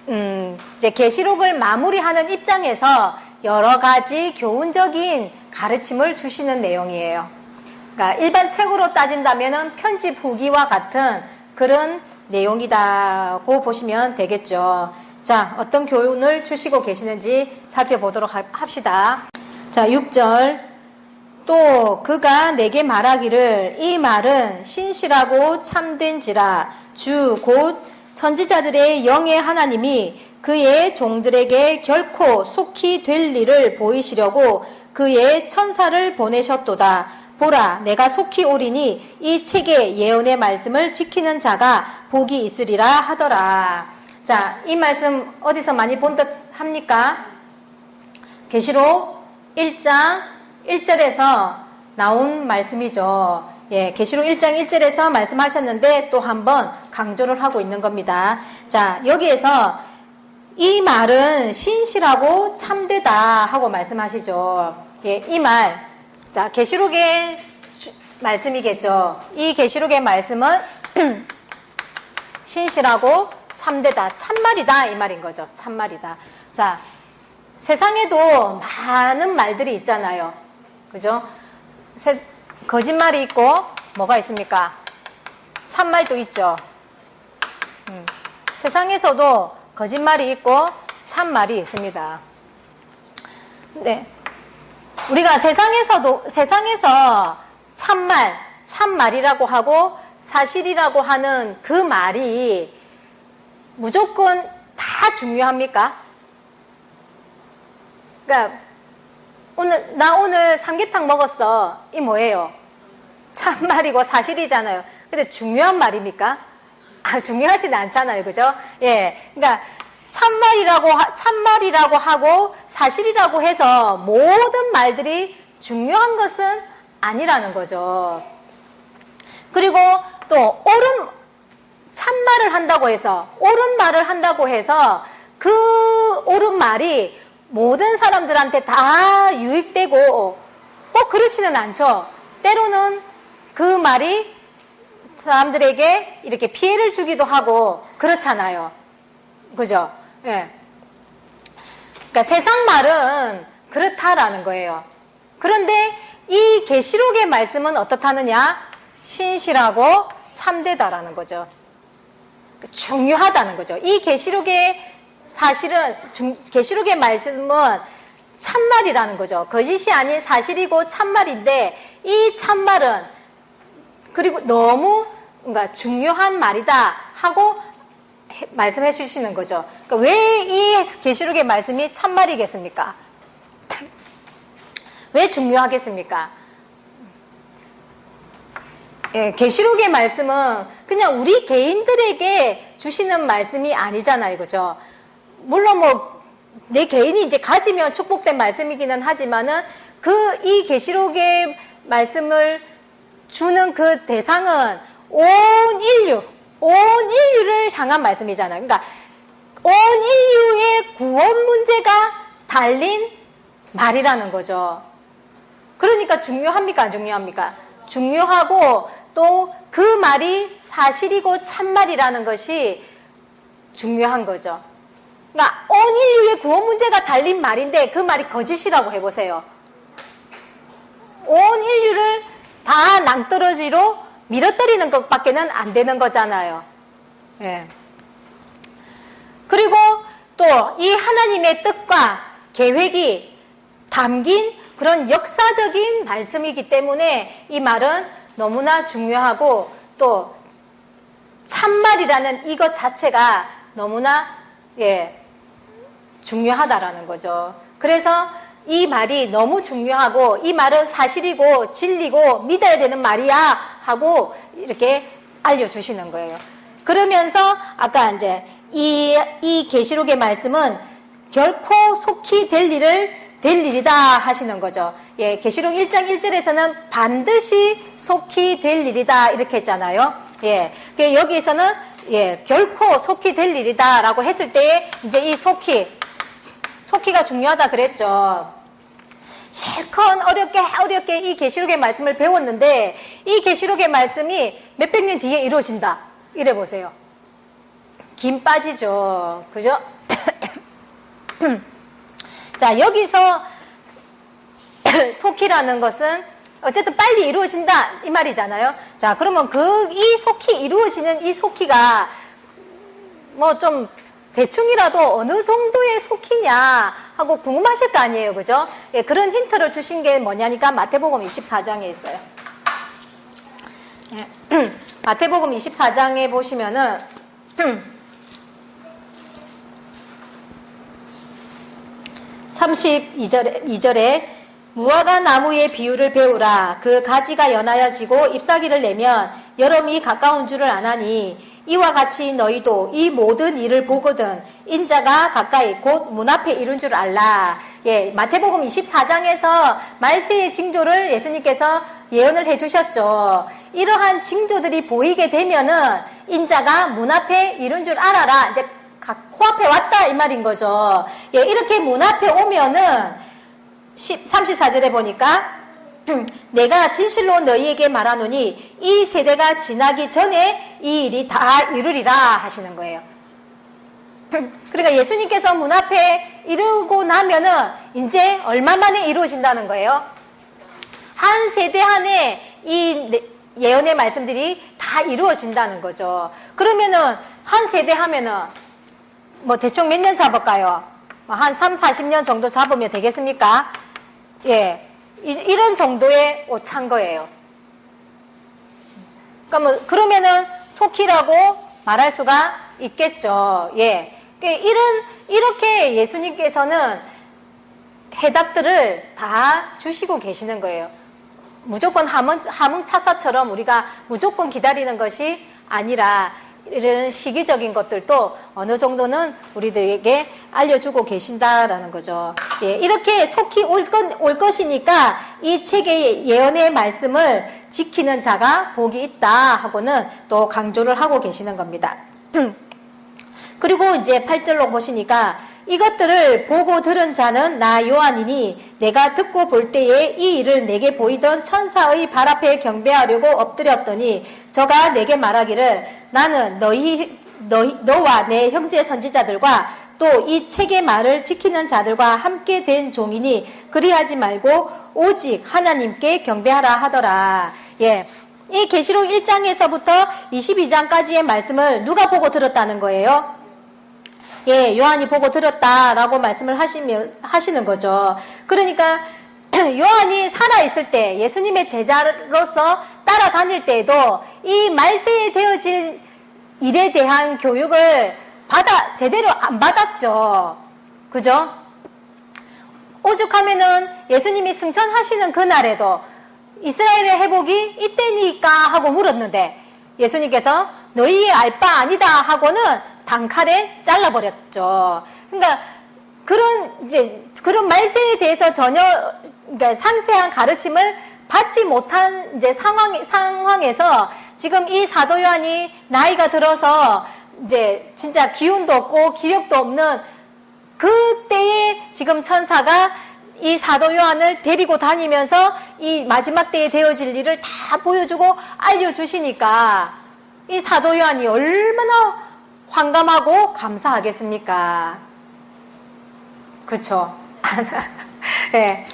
이제 계시록을 마무리하는 입장에서 여러 가지 교훈적인 가르침을 주시는 내용이에요. 그러니까 일반 책으로 따진다면은 편집 후기와 같은 그런 내용이다고 보시면 되겠죠. 자, 어떤 교훈을 주시고 계시는지 살펴보도록 합시다. 자, 6절. 또 그가 내게 말하기를 이 말은 신실하고 참된지라 주 곧 선지자들의 영의 하나님이 그의 종들에게 결코 속히 될 일을 보이시려고 그의 천사를 보내셨도다. 보라, 내가 속히 오리니 이 책의 예언의 말씀을 지키는 자가 복이 있으리라 하더라. 자, 이 말씀 어디서 많이 본 듯 합니까? 계시록 1장 1절에서 나온 말씀이죠. 예, 계시록 1장 1절에서 말씀하셨는데 또 한번 강조를 하고 있는 겁니다. 자, 여기에서 이 말은 신실하고 참되다 하고 말씀하시죠. 예, 이 말. 자, 계시록의 말씀이겠죠. 이 계시록의 말씀은 신실하고 참되다, 참말이다 이 말인 거죠. 참말이다. 자, 세상에도 많은 말들이 있잖아요. 그죠? 거짓말이 있고 뭐가 있습니까? 참말도 있죠. 세상에서도 거짓말이 있고 참말이 있습니다. 네. 우리가 세상에서 참말이라고 하고 사실이라고 하는 그 말이 무조건 다 중요합니까? 그러니까 오늘 삼계탕 먹었어. 이 뭐예요? 참말이고 사실이잖아요. 근데 중요한 말입니까? 중요하진 않잖아요. 그죠? 예. 그러니까 참말이라고 하고 사실이라고 해서 모든 말들이 중요한 것은 아니라는 거죠. 그리고 또 참말을 한다고 해서, 옳은 말을 한다고 해서 그 옳은 말이 모든 사람들한테 다 유익되고 꼭 그렇지는 않죠. 때로는 그 말이 사람들에게 이렇게 피해를 주기도 하고 그렇잖아요. 그죠? 예. 그러니까 세상 말은 그렇다라는 거예요. 그런데 이 계시록의 말씀은 어떻다느냐? 신실하고 참되다라는 거죠. 중요하다는 거죠. 이 계시록의 계시록의 말씀은 참말이라는 거죠. 거짓이 아닌 사실이고 참말인데 이 참말은 그리고 너무 뭔가 중요한 말이다 하고 말씀해 주시는 거죠. 그러니까 왜 이 계시록의 말씀이 참말이겠습니까? 왜 중요하겠습니까? 예, 계시록의 말씀은 그냥 우리 개인들에게 주시는 말씀이 아니잖아요. 그죠? 물론 내 개인이 이제 가지면 축복된 말씀이기는 하지만은 이 계시록의 말씀을 주는 그 대상은 온 인류를 향한 말씀이잖아요. 그러니까 온 인류의 구원 문제가 달린 말이라는 거죠. 그러니까 중요합니까? 안 중요합니까? 중요하고 또 그 말이 사실이고 참말이라는 것이 중요한 거죠. 그러니까 온 인류의 구원 문제가 달린 말인데 그 말이 거짓이라고 해보세요. 온 인류를 다 낭떠러지로 밀어뜨리는 것밖에는 안 되는 거잖아요. 예. 그리고 또 이 하나님의 뜻과 계획이 담긴 그런 역사적인 말씀이기 때문에 이 말은 너무나 중요하고 또 참말이라는 이것 자체가 너무나 중요하다라는 거죠. 그래서 이 말이 너무 중요하고 이 말은 사실이고 진리고 믿어야 되는 말이야 하고 이렇게 알려주시는 거예요. 그러면서 아까 이제 이 계시록의 말씀은 결코 속히 될 일이다 하시는 거죠. 예, 계시록 1장 1절에서는 반드시 속히 될 일이다 이렇게 했잖아요. 예, 여기에서는 결코 속히 될 일이다라고 했을 때 이제 이 속히가 중요하다 그랬죠. 실컷 어렵게 이 계시록의 말씀을 배웠는데 이 계시록의 말씀이 몇백 년 뒤에 이루어진다. 이래 보세요. 김 빠지죠. 그죠? 자, 여기서 속히라는 것은 어쨌든 빨리 이루어진다 이 말이잖아요. 자, 그러면 이 속히 이루어지는 이 속히가 뭐 좀 대충이라도 어느 정도의 속히냐 하고 궁금하실 거 아니에요. 그죠? 예, 그런 힌트를 주신 게 뭐냐니까 마태복음 24장에 있어요. 예, 마태복음 24장에 보시면은 32절에 무화과 나무의 비유를 배우라. 그 가지가 연하여지고 잎사귀를 내면 여름이 가까운 줄을 아나니 이와 같이 너희도 이 모든 일을 보거든 인자가 가까이 곧 문 앞에 이른 줄 알라. 예, 마태복음 24장에서 말세의 징조를 예수님께서 예언을 해주셨죠. 이러한 징조들이 보이게 되면은 인자가 문 앞에 이른 줄 알아라. 이제 코앞에 왔다 이 말인 거죠. 예, 이렇게 문 앞에 오면은 34절에 보니까 내가 진실로 너희에게 말하노니 이 세대가 지나기 전에 이 일이 다 이루리라 하시는 거예요. 그러니까 예수님께서 문 앞에 이루고 나면은 이제 얼마 만에 이루어진다는 거예요. 한 세대 안에 이 예언의 말씀들이 다 이루어진다는 거죠. 그러면은 한 세대 하면은 뭐 대충 몇 년 잡을까요? 한 3, 40년 정도 잡으면 되겠습니까? 예. 이런 정도의 오차인 거예요. 그러면은 속히라고 말할 수가 있겠죠. 예. 이렇게 예수님께서는 해답들을 다 주시고 계시는 거예요. 무조건 함흥차사처럼 우리가 무조건 기다리는 것이 아니라 이런 시기적인 것들도 어느 정도는 우리들에게 알려주고 계신다라는 거죠. 예, 이렇게 속히 올 것이니까 이 책의 예언의 말씀을 지키는 자가 복이 있다 하고는 또 강조를 하고 계시는 겁니다. 그리고 이제 8절로 보시니까 이것들을 보고 들은 자는 나 요한이니 내가 듣고 볼 때에 이 일을 내게 보이던 천사의 발 앞에 경배하려고 엎드렸더니 저가 내게 말하기를 나는 너와 내 형제 선지자들과 또 이 책의 말을 지키는 자들과 함께 된 종이니 그리하지 말고 오직 하나님께 경배하라 하더라. 예. 이 계시록 1장에서부터 22장까지의 말씀을 누가 보고 들었다는 거예요? 예, 요한이 보고 들었다라고 말씀을 하시는 거죠. 그러니까 요한이 살아있을 때 예수님의 제자로서 따라다닐 때에도 이 말세에 되어질 일에 대한 교육을 제대로 안 받았죠. 그죠? 오죽하면은 예수님이 승천하시는 그날에도 이스라엘의 회복이 이때니까 하고 물었는데 예수님께서 너희의 알 바 아니다 하고는 단칼에 잘라버렸죠. 그러니까 그런 말세에 대해서 전혀 그러니까 상세한 가르침을 받지 못한 이제 상황에서 지금 이 사도 요한이 나이가 들어서 이제 진짜 기운도 없고 기력도 없는 그때에 지금 천사가 이 사도 요한을 데리고 다니면서 이 마지막 때에 되어질 일을 다 보여주고 알려주시니까 이 사도 요한이 얼마나 환감하고 감사하겠습니까? 그쵸? 네.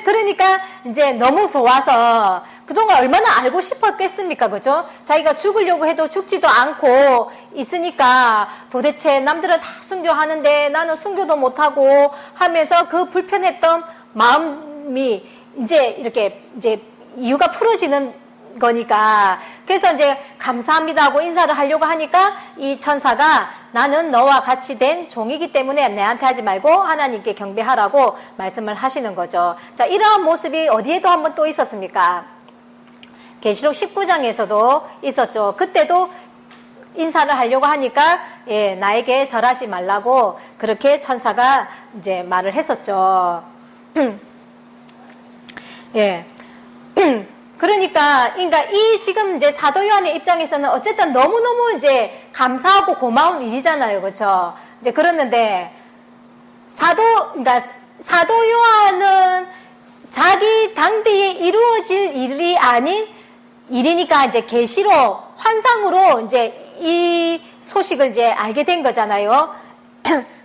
그러니까 이제 너무 좋아서 그동안 얼마나 알고 싶었겠습니까? 그죠? 자기가 죽으려고 해도 죽지도 않고 있으니까 도대체 남들은 다 순교하는데 나는 순교도 못하고 하면서 그 불편했던 마음이 이제 이렇게 이제 이유가 풀어지는 거니까 그래서 이제 감사합니다 하고 인사를 하려고 하니까 이 천사가 나는 너와 같이 된 종이기 때문에 내한테 하지 말고 하나님께 경배하라고 말씀을 하시는 거죠. 자, 이러한 모습이 어디에도 한번 또 있었습니까? 계시록 19장에서도 있었죠. 그때도 인사를 하려고 하니까 예, 나에게 절하지 말라고 그렇게 천사가 이제 말을 했었죠. 예. 그러니까 이 지금 이제 사도 요한의 입장에서는 어쨌든 너무너무 이제 감사하고 고마운 일이잖아요. 그렇죠? 이제 그랬는데 그러니까 사도 요한은 자기 당대에 이루어질 일이 아닌 일이니까 이제 계시로 환상으로 이제 이 소식을 이제 알게 된 거잖아요.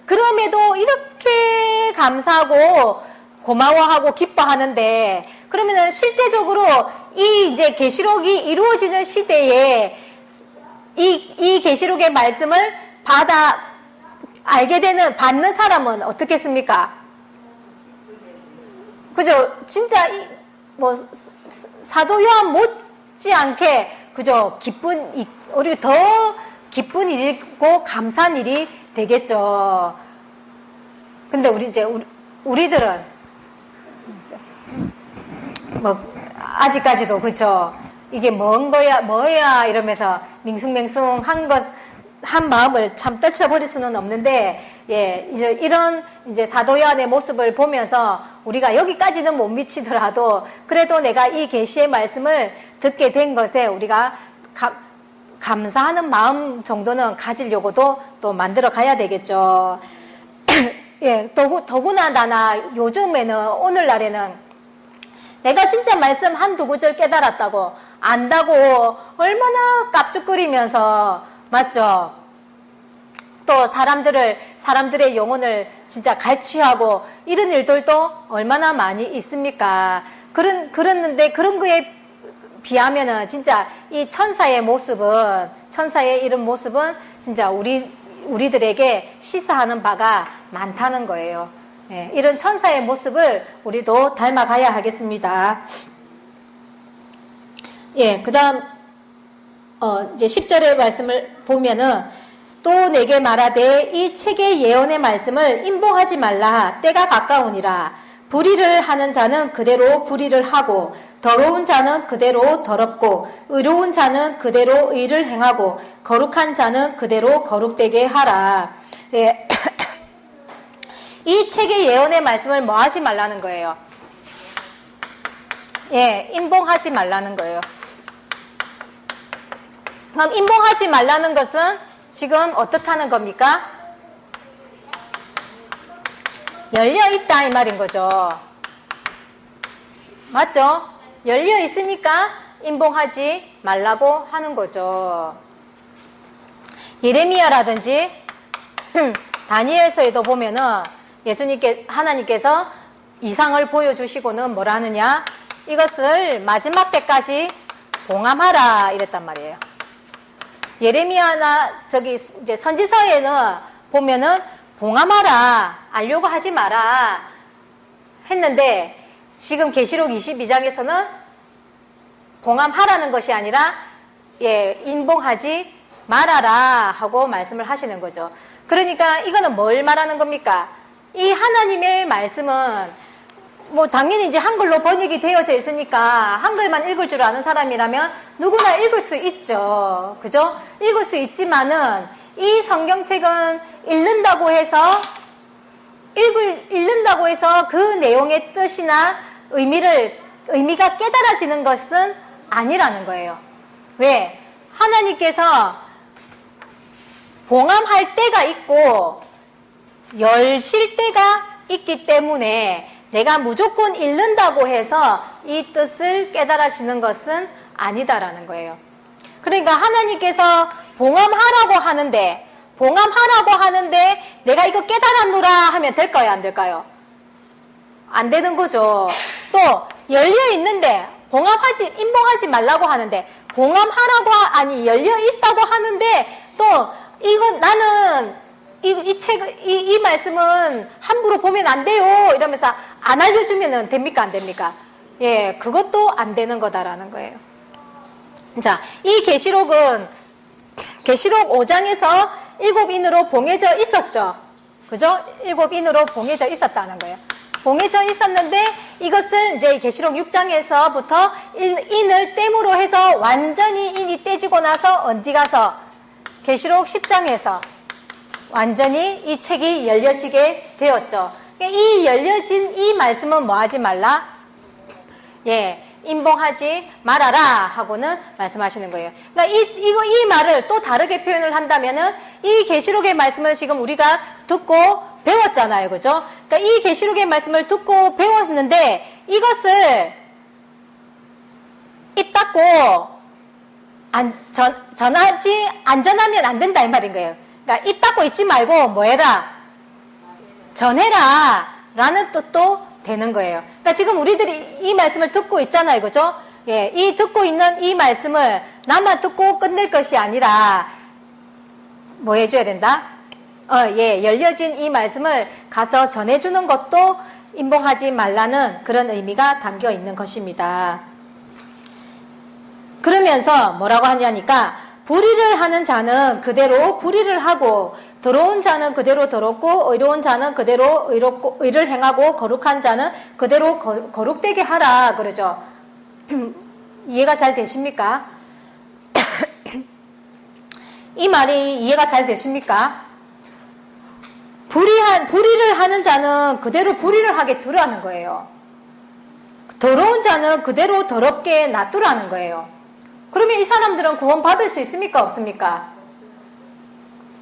그럼에도 이렇게 감사하고 고마워하고 기뻐하는데, 그러면은 실제적으로 이 이제 계시록이 이루어지는 시대에 이 계시록의 말씀을 받는 사람은 어떻겠습니까? 그죠? 진짜 뭐 사도 요한 못지않게 그죠? 우리 더 기쁜 일이고 감사한 일이 되겠죠. 근데 우리들은 뭐 아직까지도 그죠? 이게 뭐야 이러면서 밍숭맹숭 한 마음을 참 떨쳐버릴 수는 없는데, 예, 이런 사도 요한의 모습을 보면서 우리가 여기까지는 못 미치더라도 그래도 내가 이 계시의 말씀을 듣게 된 것에 우리가 감사하는 마음 정도는 가지려고도 또 만들어 가야 되겠죠. 예, 더구나 요즘에는, 오늘날에는 내가 진짜 말씀 한두 구절 깨달았다고 안다고 얼마나 깝죽거리면서, 맞죠? 또 사람들의 영혼을 진짜 갈취하고 이런 일들도 얼마나 많이 있습니까? 그랬는데 그런 거에 비하면은 진짜 이 천사의 이런 모습은 진짜 우리들에게 시사하는 바가 많다는 거예요. 예, 이런 천사의 모습을 우리도 닮아가야 하겠습니다. 예, 그 다음, 이제 10절의 말씀을 보면은, 또 내게 말하되 이 책의 예언의 말씀을 임봉하지 말라. 때가 가까우니라. 불의를 하는 자는 그대로 불의를 하고, 더러운 자는 그대로 더럽고, 의로운 자는 그대로 의를 행하고, 거룩한 자는 그대로 거룩되게 하라. 예. 이 책의 예언의 말씀을 뭐 하지 말라는 거예요? 예, 임봉하지 말라는 거예요. 그럼 임봉하지 말라는 것은 지금 어떻다는 겁니까? 열려있다 이 말인 거죠. 맞죠? 열려있으니까 임봉하지 말라고 하는 거죠. 예레미야라든지 다니엘서에도 보면은 하나님께서 이상을 보여주시고는 뭐라 하느냐? 이것을 마지막 때까지 봉함하라 이랬단 말이에요. 예레미야나 이제 선지서에는 보면은 봉함하라, 알려고 하지 마라 했는데, 지금 계시록 22장에서는 봉함하라는 것이 아니라, 예, 인봉하지 말아라 하고 말씀을 하시는 거죠. 그러니까 이거는 뭘 말하는 겁니까? 이 하나님의 말씀은 뭐 당연히 이제 한글로 번역이 되어져 있으니까 한글만 읽을 줄 아는 사람이라면 누구나 읽을 수 있죠. 그죠? 읽을 수 있지만은 이 성경책은 읽는다고 해서 그 내용의 뜻이나 의미가 깨달아지는 것은 아니라는 거예요. 왜? 하나님께서 봉함할 때가 있고 열실 때가 있기 때문에 내가 무조건 읽는다고 해서 이 뜻을 깨달아지는 것은 아니다라는 거예요. 그러니까 하나님께서 봉함하라고 하는데 내가 이거 깨달았노라 하면 될까요? 안 될까요? 안 되는 거죠. 또 열려있는데 임봉하지 말라고 하는데 열려있다고 하는데 또 나는 이 말씀은 함부로 보면 안 돼요 이러면서 안 알려주면 됩니까? 안 됩니까? 예, 그것도 안 되는 거다라는 거예요. 자, 이 계시록은 계시록 5장에서 7인으로 봉해져 있었죠. 그죠? 7인으로 봉해져 있었다는 거예요. 봉해져 있었는데 이것을 이제 계시록 6장에서부터 인을 땜으로 해서 완전히 인이 떼지고 나서 어디 가서 계시록 10장에서 완전히 이 책이 열려지게 되었죠. 이 열려진 이 말씀은 뭐 하지 말라? 예, 임봉하지 말아라 하고는 말씀하시는 거예요. 그러니까 이 말을 또 다르게 표현을 한다면은 이 계시록의 말씀을 지금 우리가 듣고 배웠잖아요. 그죠? 그러니까 이 계시록의 말씀을 듣고 배웠는데 이것을 입 닫고 안전하면 안 된다 이 말인 거예요. 그러니까 입 닫고 있지 말고 뭐 해라? 전해라 라는 뜻도 되는 거예요. 그러니까 지금 우리들이 이 말씀을 듣고 있잖아요. 그죠? 예, 이 듣고 있는 이 말씀을 나만 듣고 끝낼 것이 아니라 뭐 해줘야 된다? 예, 열려진 이 말씀을 가서 전해주는 것도 임봉하지 말라는 그런 의미가 담겨 있는 것입니다. 그러면서 뭐라고 하냐니까 불의를 하는 자는 그대로 불의를 하고 더러운 자는 그대로 더럽고 의로운 자는 그대로 의롭고 의를 행하고 거룩한 자는 그대로 거룩되게 하라 그러죠. 이해가 잘 되십니까? 이 말이 이해가 잘 되십니까? 불의를 하는 자는 그대로 불의를 하게 두라는 거예요. 더러운 자는 그대로 더럽게 놔두라는 거예요. 그러면 이 사람들은 구원받을 수 있습니까? 없습니까?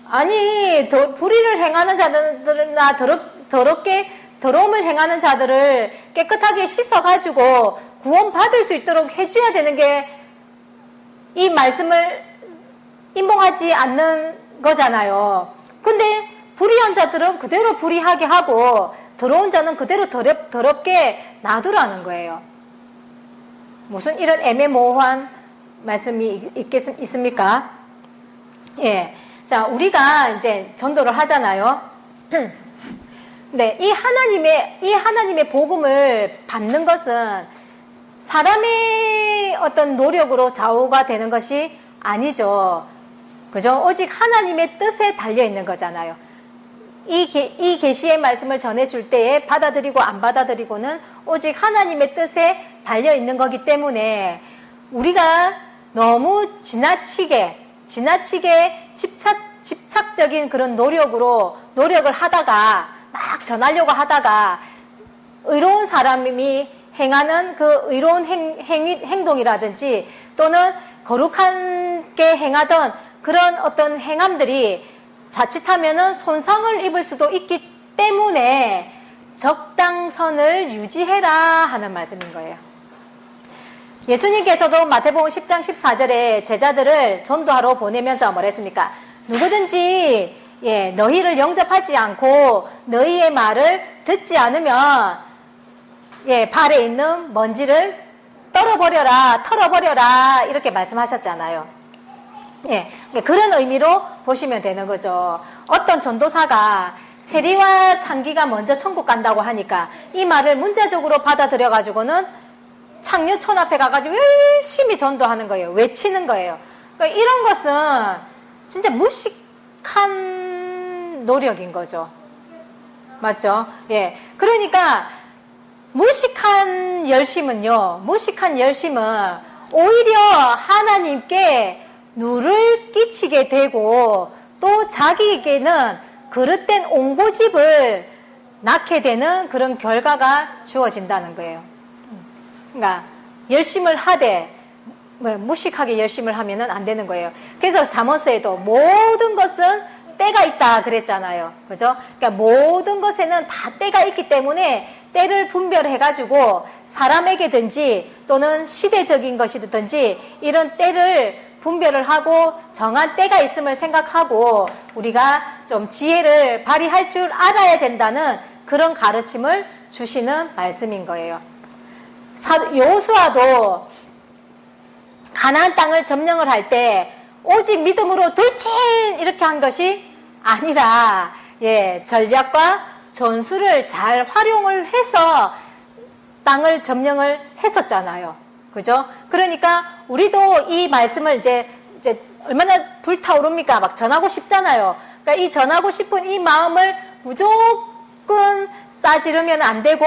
아니, 불의를 행하는 자들이나 더러움을 행하는 자들을 깨끗하게 씻어가지고 구원받을 수 있도록 해줘야 되는 게 이 말씀을 임봉하지 않는 거잖아요. 근데 불의한 자들은 그대로 불의하게 하고 더러운 자는 그대로 더럽게 놔두라는 거예요. 무슨 이런 애매모호한 말씀이 있습니까? 예. 자, 우리가 이제 전도를 하잖아요. 네, 이 하나님의 복음을 받는 것은 사람의 어떤 노력으로 좌우가 되는 것이 아니죠. 그죠? 오직 하나님의 뜻에 달려 있는 거잖아요. 이 계시의 말씀을 전해줄 때에 받아들이고 안 받아들이고는 오직 하나님의 뜻에 달려 있는 거기 때문에 우리가 너무 지나치게 집착적인 그런 노력을 하다가 막 전하려고 하다가 의로운 사람이 행하는 그 의로운 행동이라든지 또는 거룩하게 행하던 그런 어떤 행함들이 자칫하면은 손상을 입을 수도 있기 때문에 적당선을 유지해라 하는 말씀인 거예요. 예수님께서도 마태복음 10장 14절에 제자들을 전도하러 보내면서 뭐랬습니까? 누구든지 너희를 영접하지 않고 너희의 말을 듣지 않으면 발에 있는 먼지를 털어버려라 이렇게 말씀하셨잖아요. 그런 의미로 보시면 되는 거죠. 어떤 전도사가 세리와 창기가 먼저 천국 간다고 하니까 이 말을 문자적으로 받아들여가지고는 창녀촌 앞에 가가지고 열심히 전도하는 거예요. 외치는 거예요. 그러니까 이런 것은 진짜 무식한 노력인 거죠. 맞죠? 그러니까 무식한 열심은 오히려 하나님께 누를 끼치게 되고 또 자기에게는 그릇된 옹고집을 낳게 되는 그런 결과가 주어진다는 거예요. 그러니까 열심을 하되 무식하게 열심을 하면은 안 되는 거예요. 그래서 잠언서에도 모든 것은 때가 있다 그랬잖아요. 그죠? 그러니까 모든 것에는 다 때가 있기 때문에 때를 분별해가지고 사람에게든지 또는 시대적인 것이든지 이런 때를 분별을 하고 정한 때가 있음을 생각하고 우리가 좀 지혜를 발휘할 줄 알아야 된다는 그런 가르침을 주시는 말씀인 거예요. 여호수아도 가나안 땅을 점령을 할 때 오직 믿음으로 돌진 이렇게 한 것이 아니라 전략과 전술을 잘 활용을 해서 땅을 점령을 했었잖아요. 그죠? 그러니까 우리도 이 말씀을 이제 얼마나 불타오릅니까? 막 전하고 싶잖아요. 그러니까 이 전하고 싶은 이 마음을 무조건 싸지르면 안 되고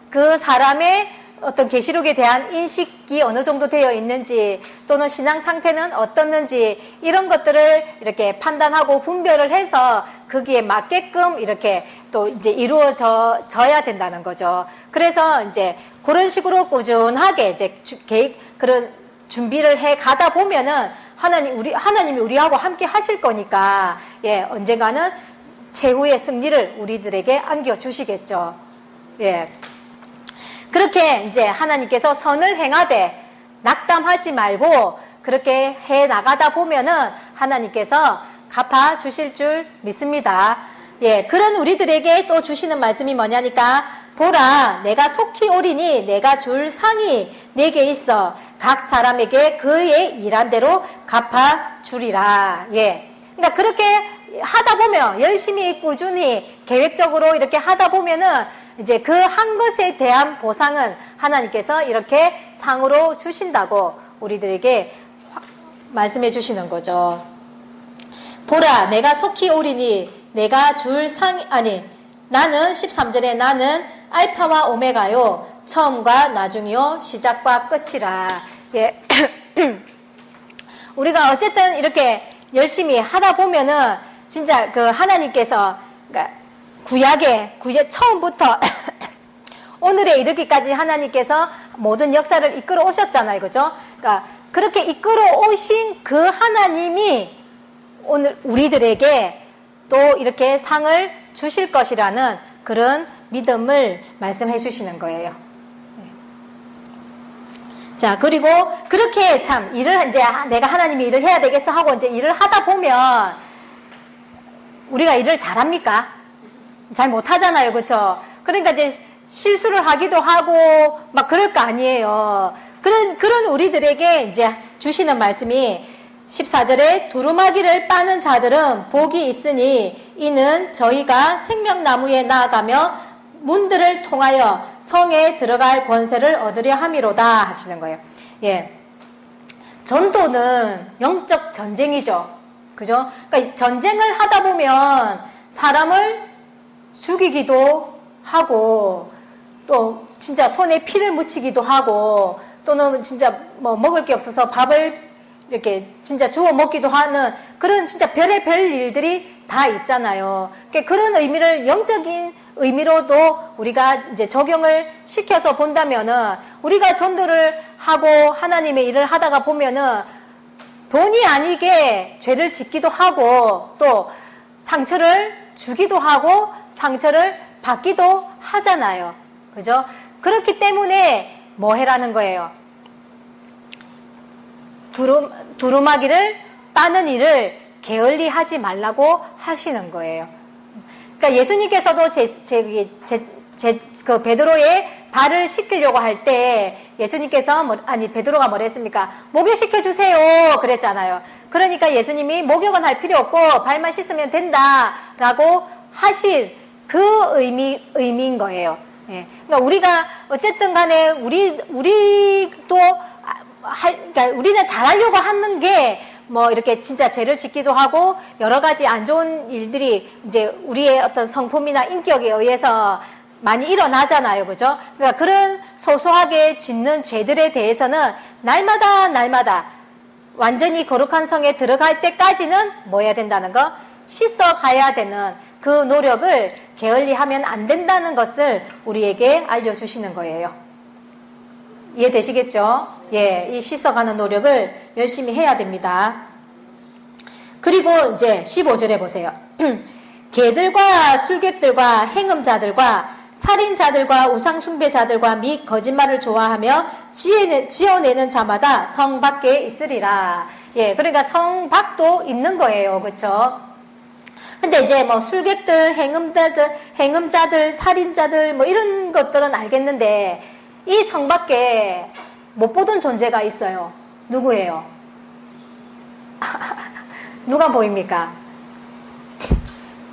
그 사람의 어떤 계시록에 대한 인식이 어느 정도 되어 있는지 또는 신앙 상태는 어떻는지 이런 것들을 이렇게 판단하고 분별을 해서 거기에 맞게끔 이렇게 또 이제 이루어져야 된다는 거죠. 그래서 이제 그런 식으로 꾸준하게 이제 그런 준비를 해 가다 보면은 하나님이 우리하고 함께 하실 거니까 언젠가는 최후의 승리를 우리들에게 안겨주시겠죠. 그렇게 이제 하나님께서 선을 행하되 낙담하지 말고 그렇게 해 나가다 보면은 하나님께서 갚아 주실 줄 믿습니다. 예, 그런 우리들에게 또 주시는 말씀이 뭐냐니까, 보라, 내가 속히 오리니 내가 줄 상이 내게 있어 각 사람에게 그의 일한 대로 갚아 주리라. 예, 그러니까 그렇게 하다 보면, 열심히 꾸준히 계획적으로 이렇게 하다 보면은 이제 그 한 것에 대한 보상은 하나님께서 이렇게 상으로 주신다고 우리들에게 말씀해 주시는 거죠. 보라, 내가 속히 오리니 내가 줄 상, 아니, 나는 13절에 나는 알파와 오메가요, 처음과 나중이요, 시작과 끝이라. 예. 우리가 어쨌든 이렇게 열심히 하다 보면은 진짜 그 하나님께서, 그러니까 구약의 처음부터 오늘에 이르기까지 하나님께서 모든 역사를 이끌어 오셨잖아요. 그죠? 그러니까 그렇게 이끌어 오신 그 하나님이 오늘 우리들에게 또 이렇게 상을 주실 것이라는 그런 믿음을 말씀해 주시는 거예요. 자, 그리고 그렇게 참 일을 이제 내가 하나님이 일을 해야 되겠어 하고 이제 일을 하다 보면 우리가 일을 잘합니까? 잘 못하잖아요. 그렇죠? 그러니까 이제 실수를 하기도 하고 막 그럴 거 아니에요. 그런 우리들에게 이제 주시는 말씀이 14절에 두루마기를 빠는 자들은 복이 있으니 이는 저희가 생명나무에 나아가며 문들을 통하여 성에 들어갈 권세를 얻으려 함이로다 하시는 거예요. 예. 전도는 영적 전쟁이죠. 그죠? 그러니까 전쟁을 하다 보면 사람을 죽이기도 하고 또 진짜 손에 피를 묻히기도 하고 또는 진짜 뭐 먹을 게 없어서 밥을 이렇게 진짜 주워 먹기도 하는 그런 진짜 별의별 일들이 다 있잖아요. 그런 의미를 영적인 의미로도 우리가 이제 적용을 시켜서 본다면은 우리가 전도를 하고 하나님의 일을 하다가 보면은 본의 아니게 죄를 짓기도 하고 또 상처를 주기도 하고 상처를 받기도 하잖아요. 그죠? 그렇기 때문에 뭐 해라는 거예요? 두루마기를 빠는 일을 게을리 하지 말라고 하시는 거예요. 그러니까 예수님께서도 그 베드로의 발을 씻기려고 할 때 예수님께서 베드로가 뭐라 했습니까? 목욕시켜 주세요 그랬잖아요. 그러니까 예수님이 목욕은 할 필요 없고 발만 씻으면 된다라고 하신 그 의미인 거예요. 예. 그러니까 우리가 어쨌든 간에 우리도 그러니까 우리는 잘하려고 하는 게 뭐 이렇게 진짜 죄를 짓기도 하고 여러 가지 안 좋은 일들이 이제 우리의 어떤 성품이나 인격에 의해서 많이 일어나잖아요. 그죠? 그러니까 그런 소소하게 짓는 죄들에 대해서는 날마다 완전히 거룩한 성에 들어갈 때까지는 뭐 해야 된다는 거? 씻어 가야 되는 그 노력을 게을리 하면 안 된다는 것을 우리에게 알려주시는 거예요. 이해되시겠죠? 예, 이 씻어가는 노력을 열심히 해야 됩니다. 그리고 이제 15절에 보세요. 개들과 술객들과 행음자들과 살인자들과 우상숭배자들과 및 거짓말을 좋아하며 지어내는 자마다 성 밖에 있으리라. 예, 그러니까 성 밖도 있는 거예요. 그렇죠? 근데 이제 뭐 술객들, 행음자들, 살인자들 뭐 이런 것들은 알겠는데 이 성 밖에 못 보던 존재가 있어요. 누구예요? 누가 보입니까?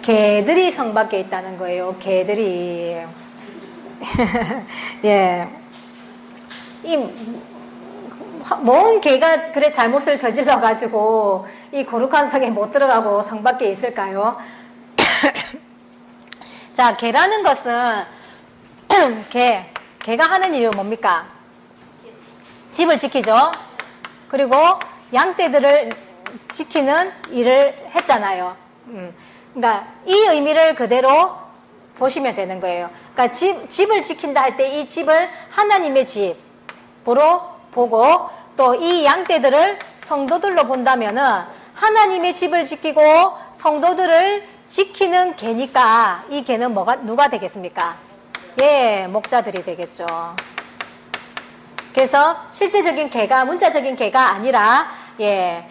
개들이 성 밖에 있다는 거예요. 개들이. 예. 뭔 개가 그래 잘못을 저질러가지고 이 거룩한 성에 못 들어가고 성 밖에 있을까요? 자, 개라는 것은 개가 하는 일이 뭡니까? 집을 지키죠. 그리고 양떼들을 지키는 일을 했잖아요. 그러니까 이 의미를 그대로 보시면 되는 거예요. 그러니까 집을 지킨다 할 때 이 집을 하나님의 집으로 보고 또 이 양떼들을 성도들로 본다면은 하나님의 집을 지키고 성도들을 지키는 개니까 이 개는 누가 되겠습니까? 예, 목자들이 되겠죠. 그래서 실제적인 개가 문자적인 개가 아니라 예,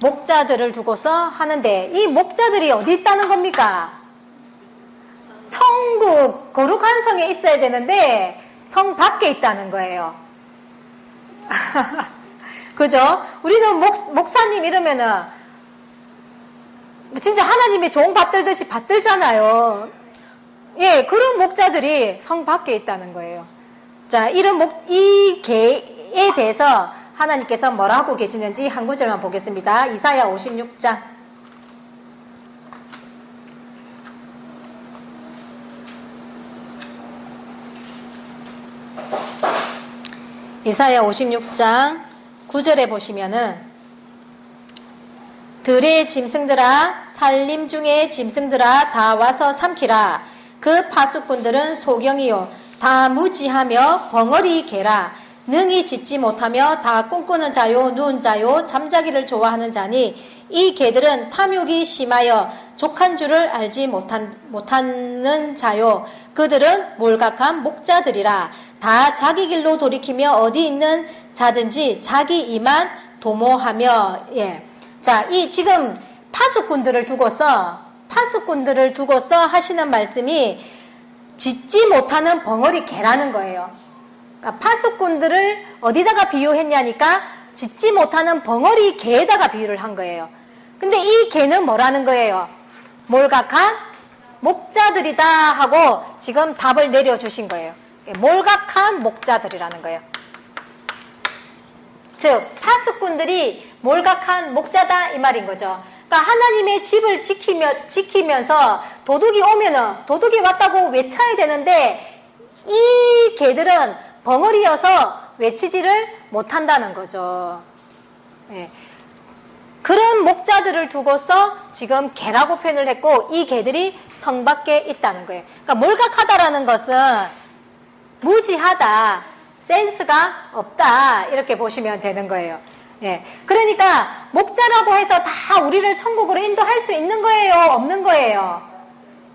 목자들을 두고서 하는데 이 목자들이 어디 있다는 겁니까? 천국 거룩한 성에 있어야 되는데 성 밖에 있다는 거예요. 그죠? 우리는 목사님 이러면은 진짜 하나님의 종 받들듯이 받들잖아요. 예, 그런 목자들이 성 밖에 있다는 거예요. 자, 이 개에 대해서 하나님께서 뭐라 하고 계시는지 한 구절만 보겠습니다. 이사야 56장. 이사야 56장 9절에 보시면은 들의 짐승들아 산림 중에 짐승들아 다 와서 삼키라. 그 파수꾼들은 소경이요 다 무지하며 벙어리 개라. 능히 짖지 못하며 다 꿈꾸는 자요 누운 자요 잠자기를 좋아하는 자니 이 개들은 탐욕이 심하여 족한 줄을 알지 못하는 자요 그들은 몰각한 목자들이라. 다 자기 길로 돌이키며 어디 있는 자든지 자기 이만 도모하며. 예. 자, 이 지금 파수꾼들을 두고서 하시는 말씀이 짖지 못하는 벙어리 개라는 거예요. 그러니까 파수꾼들을 어디다가 비유했냐니까 짖지 못하는 벙어리 개에다가 비유를 한 거예요. 근데 이 개는 뭐라는 거예요? 몰각한 목자들이다 하고 지금 답을 내려주신 거예요. 몰각한 목자들이라는 거예요. 즉 파수꾼들이 몰각한 목자다 이 말인 거죠. 그러니까 하나님의 집을 지키면서 도둑이 오면은 도둑이 왔다고 외쳐야 되는데 이 개들은 벙어리여서 외치지를 못한다는 거죠. 예. 그런 목자들을 두고서 지금 개라고 표현을 했고 이 개들이 성 밖에 있다는 거예요. 그러니까 몰각하다라는 것은 무지하다, 센스가 없다 이렇게 보시면 되는 거예요. 예. 그러니까 목자라고 해서 다 우리를 천국으로 인도할 수 있는 거예요? 없는 거예요?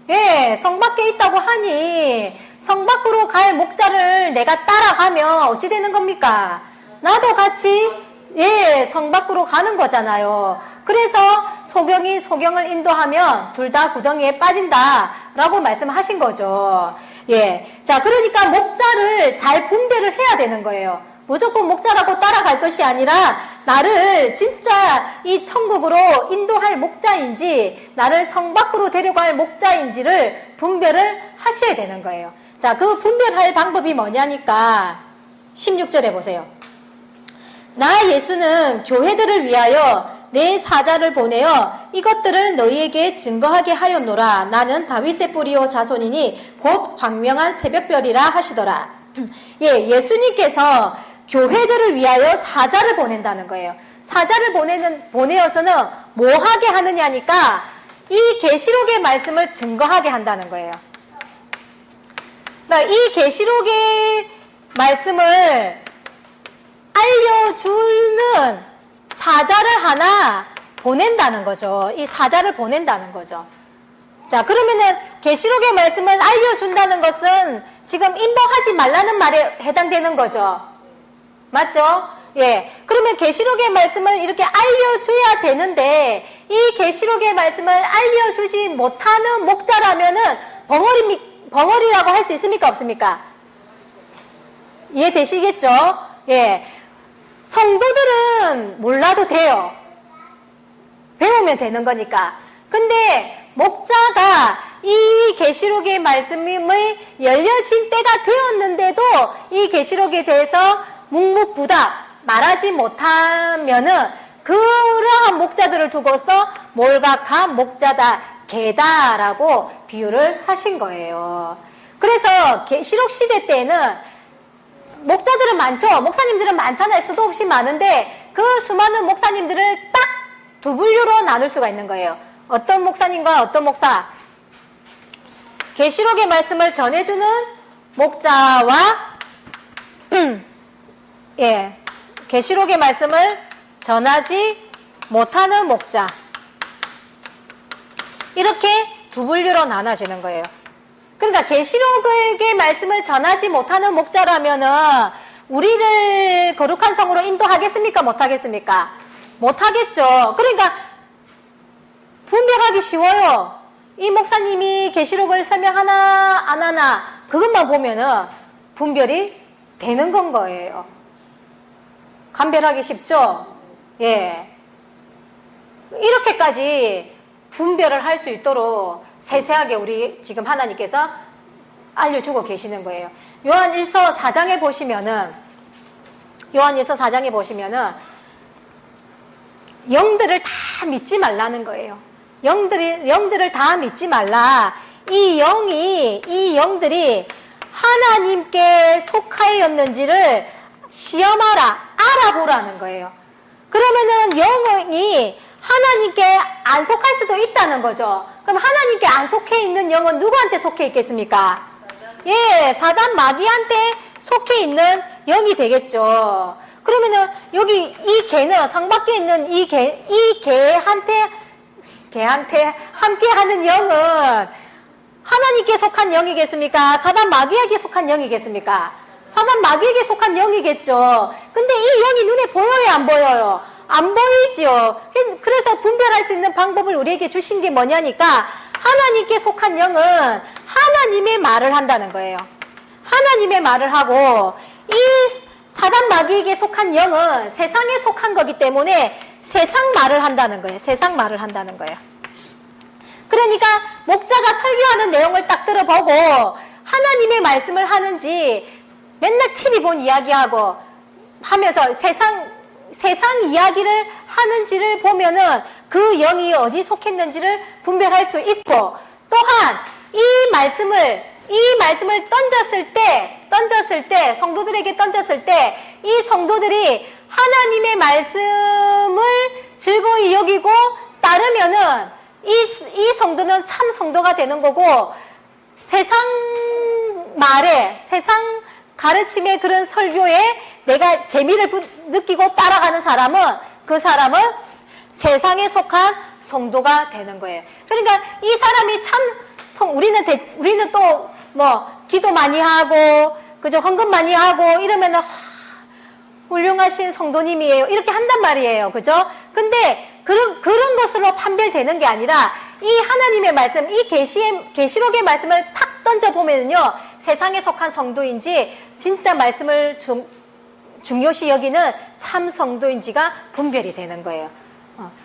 예, 성 밖에 있다고 하니 성 밖으로 갈 목자를 내가 따라가면 어찌 되는 겁니까? 나도 같이 예, 성 밖으로 가는 거잖아요. 그래서 소경이 소경을 인도하면 둘 다 구덩이에 빠진다라고 말씀하신 거죠. 예. 자, 그러니까 목자를 잘 분별을 해야 되는 거예요. 무조건 목자라고 따라갈 것이 아니라 나를 진짜 이 천국으로 인도할 목자인지 나를 성 밖으로 데려갈 목자인지를 분별을 하셔야 되는 거예요. 자, 그 분별할 방법이 뭐냐니까 16절에 보세요. 나 예수는 교회들을 위하여 내 사자를 보내어 이것들을 너희에게 증거하게 하였노라. 나는 다윗의 뿌리요 자손이니 곧 광명한 새벽별이라 하시더라. 예, 예수님께서 교회들을 위하여 사자를 보낸다는 거예요. 사자를 보내어서는 뭐 하게 하느냐니까 이 계시록의 말씀을 증거하게 한다는 거예요. 그러니까 이 계시록의 말씀을 알려주는 사자를 하나 보낸다는 거죠. 이 사자를 보낸다는 거죠. 자, 그러면은 계시록의 말씀을 알려준다는 것은 지금 인봉하지 말라는 말에 해당되는 거죠. 맞죠? 예. 그러면 계시록의 말씀을 이렇게 알려줘야 되는데 이 계시록의 말씀을 알려주지 못하는 목자라면은 벙어리라고 할 수 있습니까? 없습니까? 이해되시겠죠? 예. 성도들은 몰라도 돼요. 배우면 되는 거니까. 근데 목자가 이 계시록의 말씀이 열려진 때가 되었는데도 이 계시록에 대해서 묵묵부답 말하지 못하면은 그러한 목자들을 두고서 몰각한 목자다, 개다라고 비유를 하신 거예요. 그래서 계시록 시대 때는 목자들은 많죠. 목사님들은 많잖아요. 수도 없이 많은데 그 수많은 목사님들을 딱 두 분류로 나눌 수가 있는 거예요. 어떤 목사님과 어떤 목사? 계시록의 말씀을 전해주는 목자와 예, 계시록의 말씀을 전하지 못하는 목자. 이렇게 두 분류로 나눠지는 거예요. 그러니까 계시록의 말씀을 전하지 못하는 목자라면은 우리를 거룩한 성으로 인도하겠습니까? 못하겠습니까? 못하겠죠. 그러니까 분별하기 쉬워요. 이 목사님이 계시록을 설명하나 안 하나 그것만 보면은 분별이 되는 건 거예요. 감별하기 쉽죠? 예. 이렇게까지 분별을 할 수 있도록 세세하게 우리 지금 하나님께서 알려주고 계시는 거예요. 요한일서 4장에 보시면은 영들을 다 믿지 말라는 거예요. 영들을 다 믿지 말라. 이 영들이 하나님께 속하였는지를 시험하라, 알아보라는 거예요. 그러면은 영이 하나님께 안 속할 수도 있다는 거죠. 그럼 하나님께 안 속해 있는 영은 누구한테 속해 있겠습니까? 예, 사단 마귀한테 속해 있는 영이 되겠죠. 그러면은 여기 이 개는 성 밖에 있는 이 개한테 함께 하는 영은 하나님께 속한 영이겠습니까? 사단 마귀에게 속한 영이겠습니까? 사단 마귀에게 속한 영이겠죠. 근데 이 영이 눈에 보여요, 안 보여요? 안 보이지요. 그래서 분별할 수 있는 방법을 우리에게 주신 게 뭐냐니까 하나님께 속한 영은 하나님의 말을 한다는 거예요. 하나님의 말을 하고 이 사단 마귀에게 속한 영은 세상에 속한 거기 때문에 세상 말을 한다는 거예요. 세상 말을 한다는 거예요. 그러니까 목자가 설교하는 내용을 딱 들어보고 하나님의 말씀을 하는지 맨날 TV 본 이야기하고 하면서 세상 이야기를 하는지를 보면은 그 영이 어디 속했는지를 분별할 수 있고, 또한 이 말씀을 던졌을 때 성도들에게 던졌을 때 이 성도들이 하나님의 말씀을 즐거이 여기고 따르면은 이 성도는 참 성도가 되는 거고, 세상 가르침의 그런 설교에 내가 재미를 느끼고 따라가는 사람은 그 사람은 세상에 속한 성도가 되는 거예요. 그러니까 이 사람이 참 우리는 또 뭐 기도 많이 하고 그죠, 헌금 많이 하고 이러면은 훌륭하신 성도님이에요 이렇게 한단 말이에요. 그죠? 근데 그런 것으로 판별되는 게 아니라 이 하나님의 말씀, 이 계시록의 말씀을 탁 던져보면요 세상에 속한 성도인지 진짜 말씀을 중요시 여기는 참 성도인지가 분별이 되는 거예요.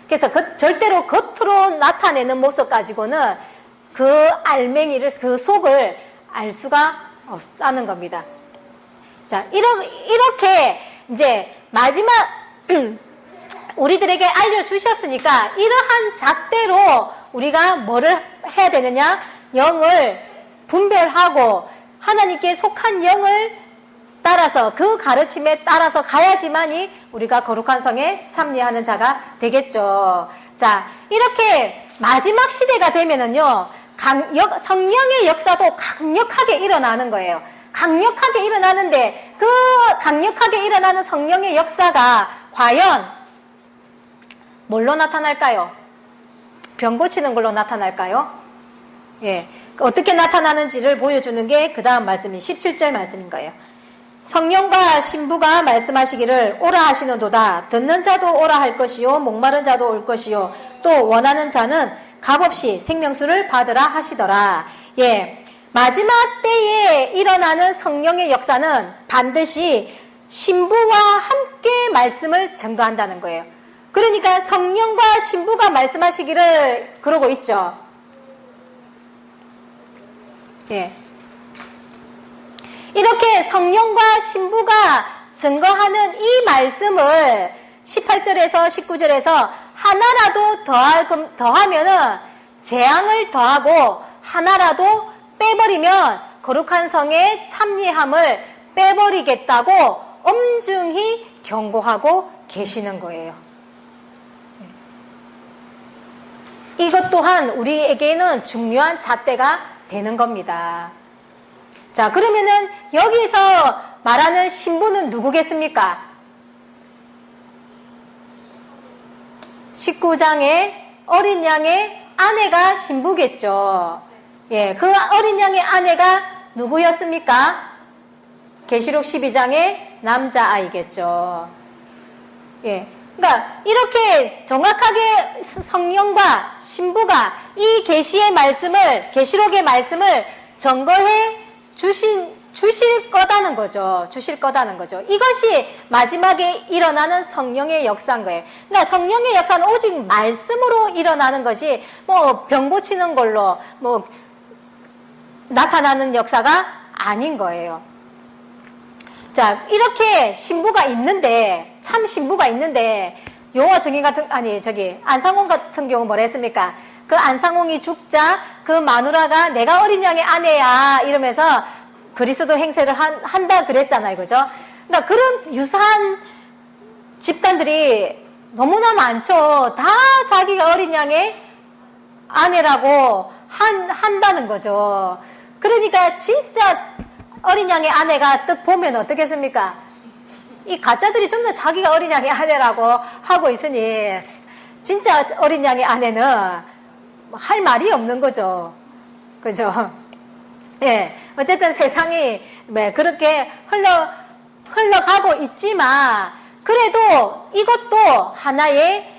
그래서 절대로 겉으로 나타내는 모습 가지고는 그 알맹이를, 그 속을 알 수가 없다는 겁니다. 자, 이렇게 이제 마지막 우리들에게 알려주셨으니까 이러한 잣대로 우리가 뭐를 해야 되느냐? 영을 분별하고 하나님께 속한 영을 따라서 그 가르침에 따라서 가야지만이 우리가 거룩한 성에 참여하는 자가 되겠죠. 자, 이렇게 마지막 시대가 되면은요 성령의 역사도 강력하게 일어나는 거예요. 강력하게 일어나는데 그 강력하게 일어나는 성령의 역사가 과연 뭘로 나타날까요? 병 고치는 걸로 나타날까요? 예, 어떻게 나타나는지를 보여주는 게 그 다음 말씀인 17절 말씀인 거예요. 성령과 신부가 말씀하시기를 오라 하시는도다. 듣는 자도 오라 할 것이요 목마른 자도 올 것이요 또 원하는 자는 값없이 생명수를 받으라 하시더라. 예, 마지막 때에 일어나는 성령의 역사는 반드시 신부와 함께 말씀을 증거한다는 거예요. 그러니까 성령과 신부가 말씀하시기를 그러고 있죠. 예. 이렇게 성령과 신부가 증거하는 이 말씀을 18절에서 19절에서 하나라도 더하면은 재앙을 더하고 하나라도 빼버리면 거룩한 성의 참여함을 빼버리겠다고 엄중히 경고하고 계시는 거예요. 이것 또한 우리에게는 중요한 잣대가 되는 겁니다. 자, 그러면은 여기서 말하는 신부는 누구겠습니까? 19장의 어린 양의 아내가 신부겠죠. 예, 그 어린 양의 아내가 누구였습니까? 계시록 12장의 남자아이겠죠. 예. 그러니까 이렇게 정확하게 성령과 신부가 이 계시의 말씀을, 계시록의 말씀을 증거해 주실 거다는 거죠. 주실 거다는 거죠. 이것이 마지막에 일어나는 성령의 역사인 거예요. 그러니까 성령의 역사는 오직 말씀으로 일어나는 거지, 뭐 병 고치는 걸로 뭐 나타나는 역사가 아닌 거예요. 자, 이렇게 신부가 있는데, 참 신부가 있는데, 용화 증인 같은, 아니, 안상홍 같은 경우 뭐라 했습니까? 그 안상홍이 죽자, 그 마누라가 내가 어린 양의 아내야, 이러면서 그리스도 행세를 한다 그랬잖아요. 그죠? 그러니까 그런 유사한 집단들이 너무나 많죠. 다 자기가 어린 양의 아내라고 한다는 거죠. 그러니까 진짜 어린 양의 아내가 딱 보면 어떻겠습니까? 이 가짜들이 좀 더 자기가 어린 양의 아내라고 하고 있으니 진짜 어린 양의 아내는 할 말이 없는 거죠. 그죠? 예. 어쨌든 세상이 그렇게 흘러가고 있지만 그래도 이것도 하나의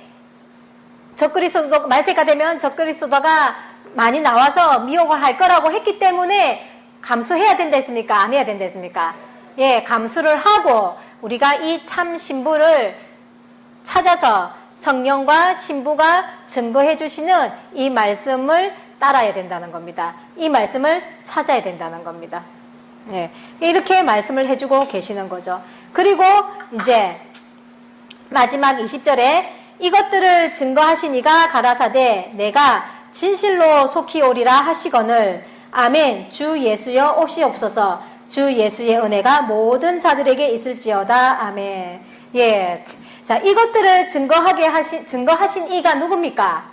적그리스도, 말세가 되면 적그리스도가 많이 나와서 미혹을 할 거라고 했기 때문에 감수해야 된다 했습니까? 안 해야 된다 했습니까? 예, 감수를 하고 우리가 이 참 신부를 찾아서 성령과 신부가 증거해 주시는 이 말씀을 따라야 된다는 겁니다. 이 말씀을 찾아야 된다는 겁니다. 예, 이렇게 말씀을 해주고 계시는 거죠. 그리고 이제 마지막 20절에 이것들을 증거하시니가 가라사대 내가 진실로 속히 오리라 하시거늘 아멘. 주 예수여 오시옵소서. 주 예수의 은혜가 모든 자들에게 있을지어다. 아멘. 예. 자, 이것들을 증거하신 이가 누굽니까?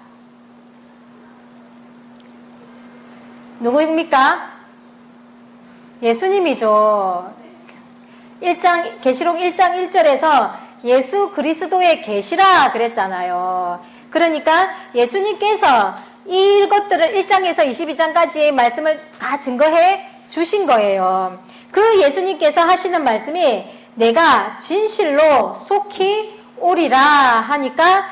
누구입니까? 예수님이죠. 계시록 1장 1절에서 예수 그리스도의 계시라 그랬잖아요. 그러니까 예수님께서 이것들을 1장에서 22장까지의 말씀을 다 증거해 주신 거예요. 그 예수님께서 하시는 말씀이 내가 진실로 속히 오리라 하니까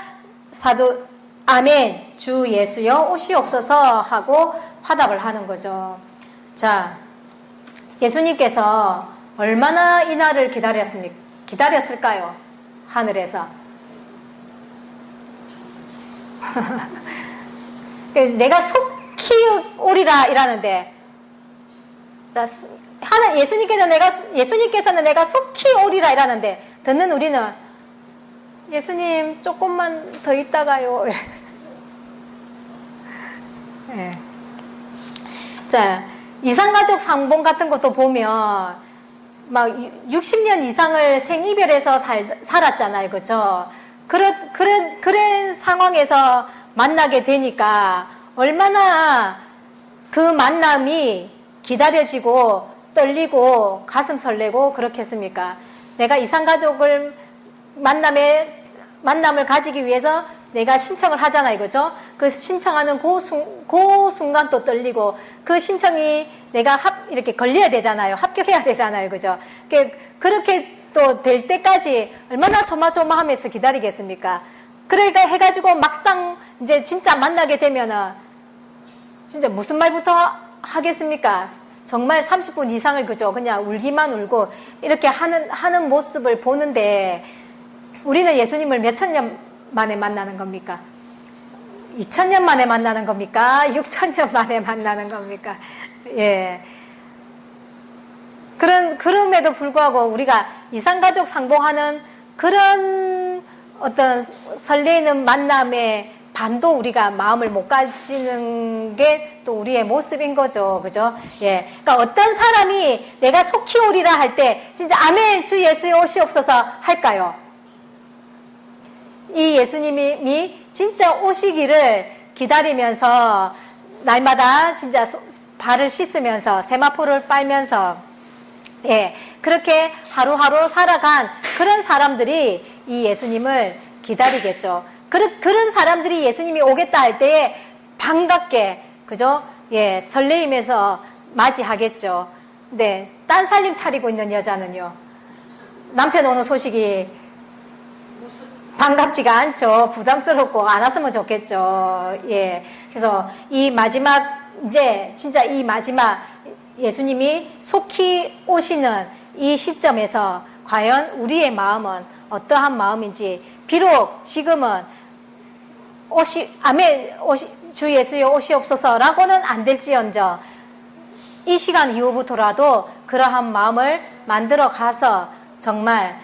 사도 아멘 주 예수여 오시옵소서 하고 화답을 하는 거죠. 자, 예수님께서 얼마나 이 날을 기다렸을까요? 하늘에서. 내가 속히 오리라 이라는데, 예수님께서는 내가 속히 오리라 이라는데, 듣는 우리는 예수님 조금만 더 있다가요. 네. 자, 이상가족 상봉 같은 것도 보면 막 60년 이상을 생이별해서 살았잖아요. 그죠? 그런 상황에서 만나게 되니까 얼마나 그 만남이 기다려지고 떨리고 가슴 설레고 그렇겠습니까? 내가 이상가족을 만남을 가지기 위해서 내가 신청을 하잖아요. 그죠? 그 신청하는 그 순간 또 떨리고 그 신청이 내가 이렇게 걸려야 되잖아요. 합격해야 되잖아요. 그죠? 그렇게 또 될 때까지 얼마나 조마조마하면서 기다리겠습니까? 그러니까 해가지고 막상 이제 진짜 만나게 되면은 진짜 무슨 말부터 하겠습니까? 정말 30분 이상을 그죠? 그냥 울기만 울고 이렇게 하는 모습을 보는데 우리는 예수님을 몇천 년 만에 만나는 겁니까? 2000년 만에 만나는 겁니까? 6000년 만에 만나는 겁니까? 예. 그럼에도 불구하고 우리가 이상가족 상봉하는 그런 어떤 설레이는 만남의 반도 우리가 마음을 못 가지는 게 또 우리의 모습인 거죠. 그죠? 예. 그러니까 어떤 사람이 내가 속히 오리라 할 때 진짜 아멘 주 예수의 오시옵소서 할까요? 이 예수님이 진짜 오시기를 기다리면서 날마다 진짜 발을 씻으면서 세마포를 빨면서 예, 그렇게 하루하루 살아간 그런 사람들이 이 예수님을 기다리겠죠. 그런 사람들이 예수님이 오겠다 할 때에 반갑게, 그죠? 예, 설레이면서 맞이하겠죠. 네, 딴 살림 차리고 있는 여자는요. 남편 오는 소식이 반갑지가 않죠. 부담스럽고 안 왔으면 좋겠죠. 예. 그래서 이 마지막, 이제 진짜 이 마지막 예수님이 속히 오시는 이 시점에서 과연 우리의 마음은 어떠한 마음인지, 비록 지금은 주 예수여 오시옵소서라고는 안 될지언정 이 시간 이후부터라도 그러한 마음을 만들어 가서 정말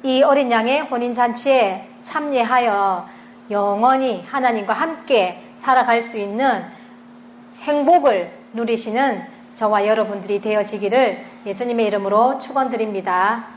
이 어린 양의 혼인잔치에 참여하여 영원히 하나님과 함께 살아갈 수 있는 행복을 누리시는 저와 여러분들이 되어지기를 예수님의 이름으로 축원드립니다.